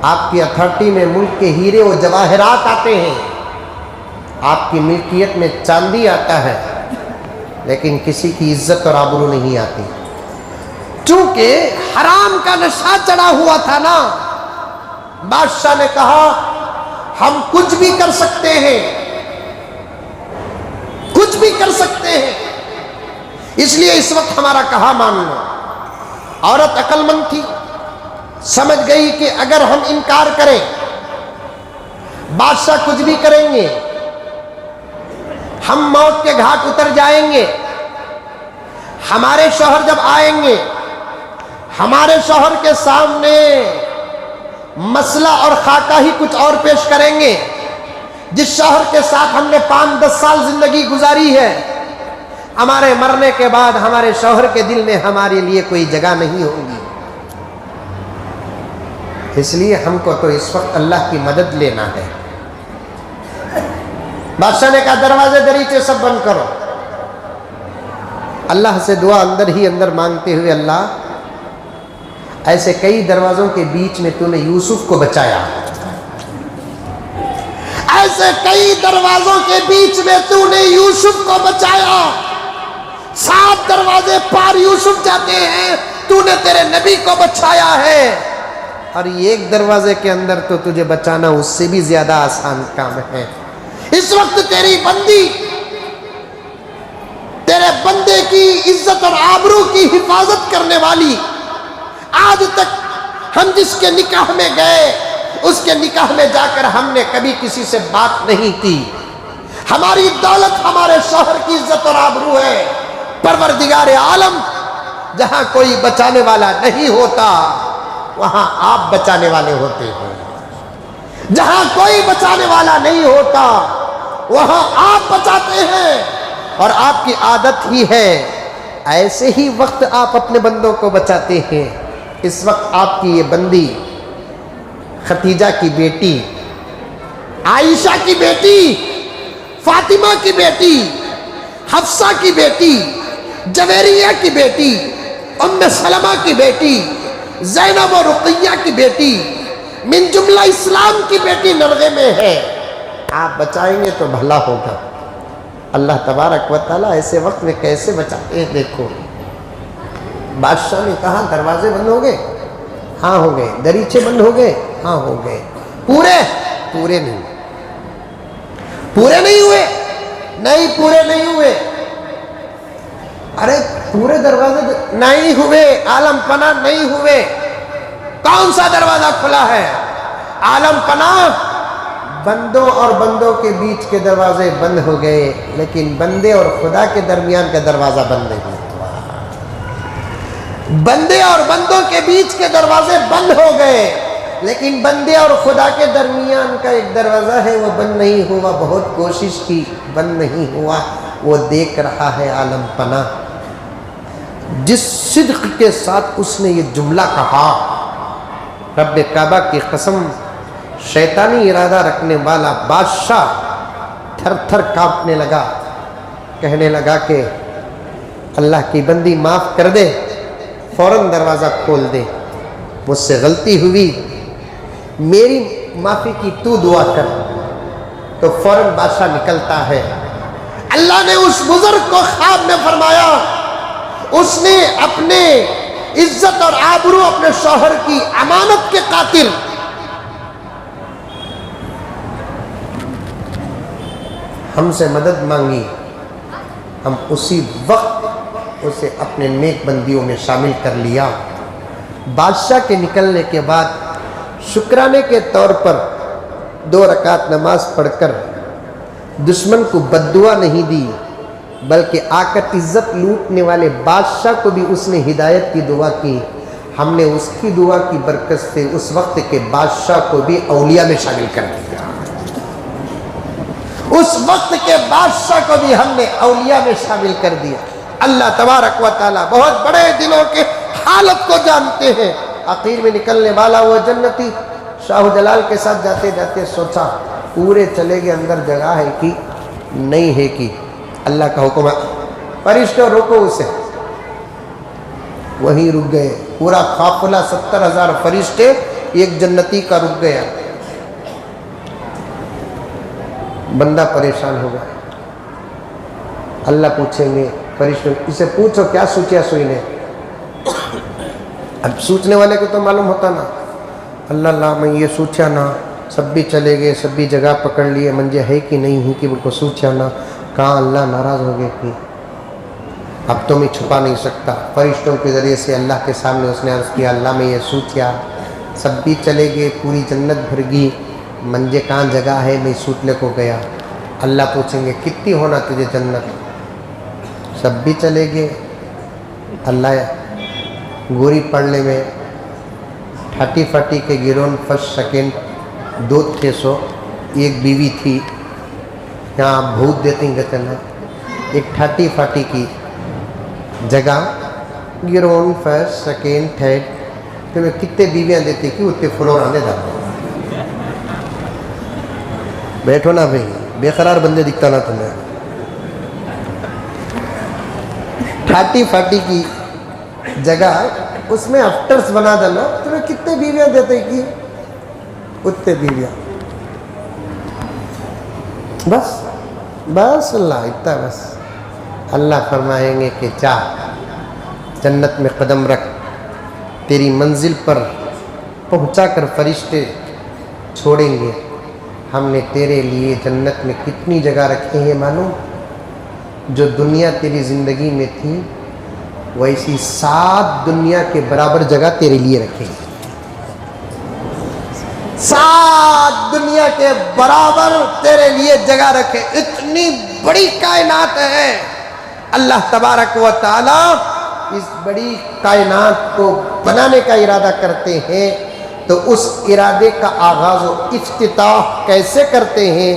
آپ کی اتھارٹی میں ملک کے ہیرے و جواہرات آتے ہیں، آپ کی ملکیت میں چاندی آتا ہے، لیکن کسی کی عزت اور آبرو نہیں آتی، چونکہ حرام کا نشہ چڑھا ہوا تھا نا۔ بادشاہ نے کہا ہم کچھ بھی کر سکتے ہیں، کچھ بھی کر سکتے ہیں، اس لیے اس وقت ہمارا کہا مان لو۔ عورت عقل مند تھی، سمجھ گئی کہ اگر ہم انکار کریں بادشاہ کچھ بھی کریں گے، ہم موت کے گھاٹ اتر جائیں گے۔ ہمارے شوہر جب آئیں گے، ہمارے شوہر کے سامنے مسئلہ اور خاکہ ہی کچھ اور پیش کریں گے۔ جس شوہر کے ساتھ ہم نے 5-10 سال زندگی گزاری ہے، ہمارے مرنے کے بعد ہمارے شوہر کے دل میں ہمارے لیے کوئی جگہ نہیں ہوگی، اس لیے ہم کو تو اس وقت اللہ کی مدد لینا ہے۔ بادشاہ نے کہا دروازے دریچے سب بند کرو۔ اللہ سے دعا اندر ہی اندر مانگتے ہوئے، اللہ ایسے کئی دروازوں کے بیچ میں تو نے یوسف کو بچایا، ایسے کئی دروازوں کے بیچ میں تو نے یوسف کو بچایا، 7 دروازے پار یوسف جاتے ہیں، تو نے تیرے نبی کو بچایا ہے، اور ایک دروازے کے اندر تو تجھے بچانا اس سے بھی زیادہ آسان کام ہے۔ اس وقت تیری بندی، تیرے بندے کی عزت اور آبرو کی حفاظت کرنے والی، آج تک ہم جس کے نکاح میں گئے اس کے نکاح میں جا کر ہم نے کبھی کسی سے بات نہیں کی، ہماری دولت ہمارے شوہر کی عزت اور آبرو ہے۔ پروردگار عالم، جہاں کوئی بچانے والا نہیں ہوتا وہاں آپ بچانے والے ہوتے ہیں، جہاں کوئی بچانے والا نہیں ہوتا وہاں آپ بچاتے ہیں، اور آپ کی عادت ہی ہے ایسے ہی وقت آپ اپنے بندوں کو بچاتے ہیں۔ اس وقت آپ کی یہ بندی ختیجہ کی بیٹی، عائشہ کی بیٹی، فاطمہ کی بیٹی، حفصہ کی بیٹی، جویریہ کی بیٹی، ام سلمہ کی بیٹی، زینب و رقیہ کی بیٹی، من جملہ اسلام کی بیٹی نرغے میں ہے، آپ بچائیں گے تو بھلا ہوگا۔ اللہ تبارک و تعالیٰ ایسے وقت میں کیسے بچاتے ہیں دیکھو۔ بادشاہ نے کہا دروازے بند ہو گئے؟ ہاں ہو گئے۔ دریچے بند ہو گئے؟ ہاں ہو گئے۔ پورے نہیں، پورے نہیں ہوئے؟ نہیں پورے نہیں ہوئے۔ ارے پورے دروازے نہیں ہوئے، عالم پناہ نہیں ہوئے۔ کون سا دروازہ کھلا ہے؟ عالم پناہ بندوں اور بندوں کے بیچ کے دروازے بند ہو گئے، لیکن بندے اور خدا کے درمیان کا دروازہ بند نہیں ہوا۔ بندے اور بندوں کے بیچ کے دروازے بند ہو گئے، لیکن بندے اور خدا کے درمیان کا ایک دروازہ ہے وہ بند نہیں ہوا۔ بہت کوشش کی، بند نہیں ہوا۔ وہ دیکھ رہا ہے عالم پناہ۔ جس صدق کے ساتھ اس نے یہ جملہ کہا، رب کعبہ کی قسم، شیطانی ارادہ رکھنے والا بادشاہ تھر تھر کانپنے لگا، کہنے لگا کہ اللہ کی بندی معاف کر دے، فوراً دروازہ کھول دے، مجھ سے غلطی ہوئی، میری معافی کی تو دعا کر۔ تو فوراً بادشاہ نکلتا ہے۔ اللہ نے اس بزرگ کو خواب میں فرمایا، اس نے اپنے عزت اور آبرو اپنے شوہر کی امانت کے خاطر ہم سے مدد مانگی، ہم اسی وقت اسے اپنے نیک بندیوں میں شامل کر لیا۔ بادشاہ کے نکلنے کے بعد شکرانے کے طور پر 2 رکعت نماز پڑھ کر دشمن کو بد دعا نہیں دی، بلکہ آ کر عزت لوٹنے والے بادشاہ کو بھی اس نے ہدایت کی دعا کی۔ ہم نے اس کی دعا کی برکت سے اس وقت کے بادشاہ کو بھی اولیاء میں شامل کر دیا۔ اس وقت کے بادشاہ کو بھی ہم نے اولیاء میں شامل کر دیا۔ اللہ تبارک و تعالیٰ بہت بڑے دلوں کے حالت کو جانتے ہیں۔ آخر میں نکلنے والا وہ جنتی شاہ جلال کے ساتھ جاتے جاتے سوچا پورے چلے گئے، اندر جگہ ہے کہ نہیں ہے کہ اللہ کا حکم ہے، فرشتوں روکو اسے۔ وہیں رک گئے، پورا قافلہ 70,000 فرشتے ایک جنتی کا رک گیا. بندہ پریشان ہوگا. اللہ پوچھیں گے فرشتوں اسے پوچھو کیا سوچا سوئی نے. اب سوچنے والے کو تو معلوم ہوتا نا. اللہ میں یہ سوچا نا, سب بھی چلے گئے, سب بھی جگہ پکڑ لیے, منجے ہے کہ نہیں ہے کہ وہ کو سوچا نا, کہاں اللہ ناراض ہو گئے کہ اب تو میں چھپا نہیں سکتا. فرشتوں کے ذریعے سے اللہ کے سامنے اس نے عرض کیا اللہ میں یہ سوچا, سب بھی چلے گئے, پوری جنت بھر گئی, منجے کہاں جگہ ہے میں سوٹنے کو گیا. اللہ پوچھیں گے کتنی ہونا تجھے جنت, سب بھی چلے گئے. اللہ گوری پڑھنے میں ٹھاٹی فاٹی کے گرون فرسٹ سیکنڈ 200 ایک بیوی تھی. یہاں بھوت دیتی کہتے ہیں ایک ٹھاٹی فاٹی کی جگہ گرون فرسٹ سیکنڈ تھرڈ تمہیں کتنے بیویاں دیتی کہ اتنے فلور آنے جاتے. بیٹھو نا بھائی, بے قرار بندے دکھتا نا تمہیں. ٹھاٹی فاٹی کی جگہ اس میں آفٹرس بنا دینا, تمہیں کتنے بیویاں دیتے کہ اتنے بیویاں. بس اللہ اتنا بس. اللہ فرمائیں گے کہ جا جنت میں قدم رکھ, تیری منزل پر پہنچا کر فرشتے چھوڑیں گے. ہم نے تیرے لیے جنت میں کتنی جگہ رکھی ہیں معلوم؟ جو دنیا تیری زندگی میں تھی ویسی 7 دنیا کے برابر جگہ تیرے لیے رکھیں گے. 7 دنیا کے برابر تیرے لیے جگہ رکھے. اتنی بڑی کائنات ہے. اللہ تبارک و تعالی اس بڑی کائنات کو بنانے کا ارادہ کرتے ہیں تو اس ارادے کا آغاز و افتتاح کیسے کرتے ہیں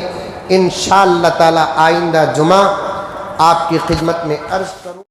انشاءاللہ تعالی آئندہ جمعہ آپ کی خدمت میں عرض کروں.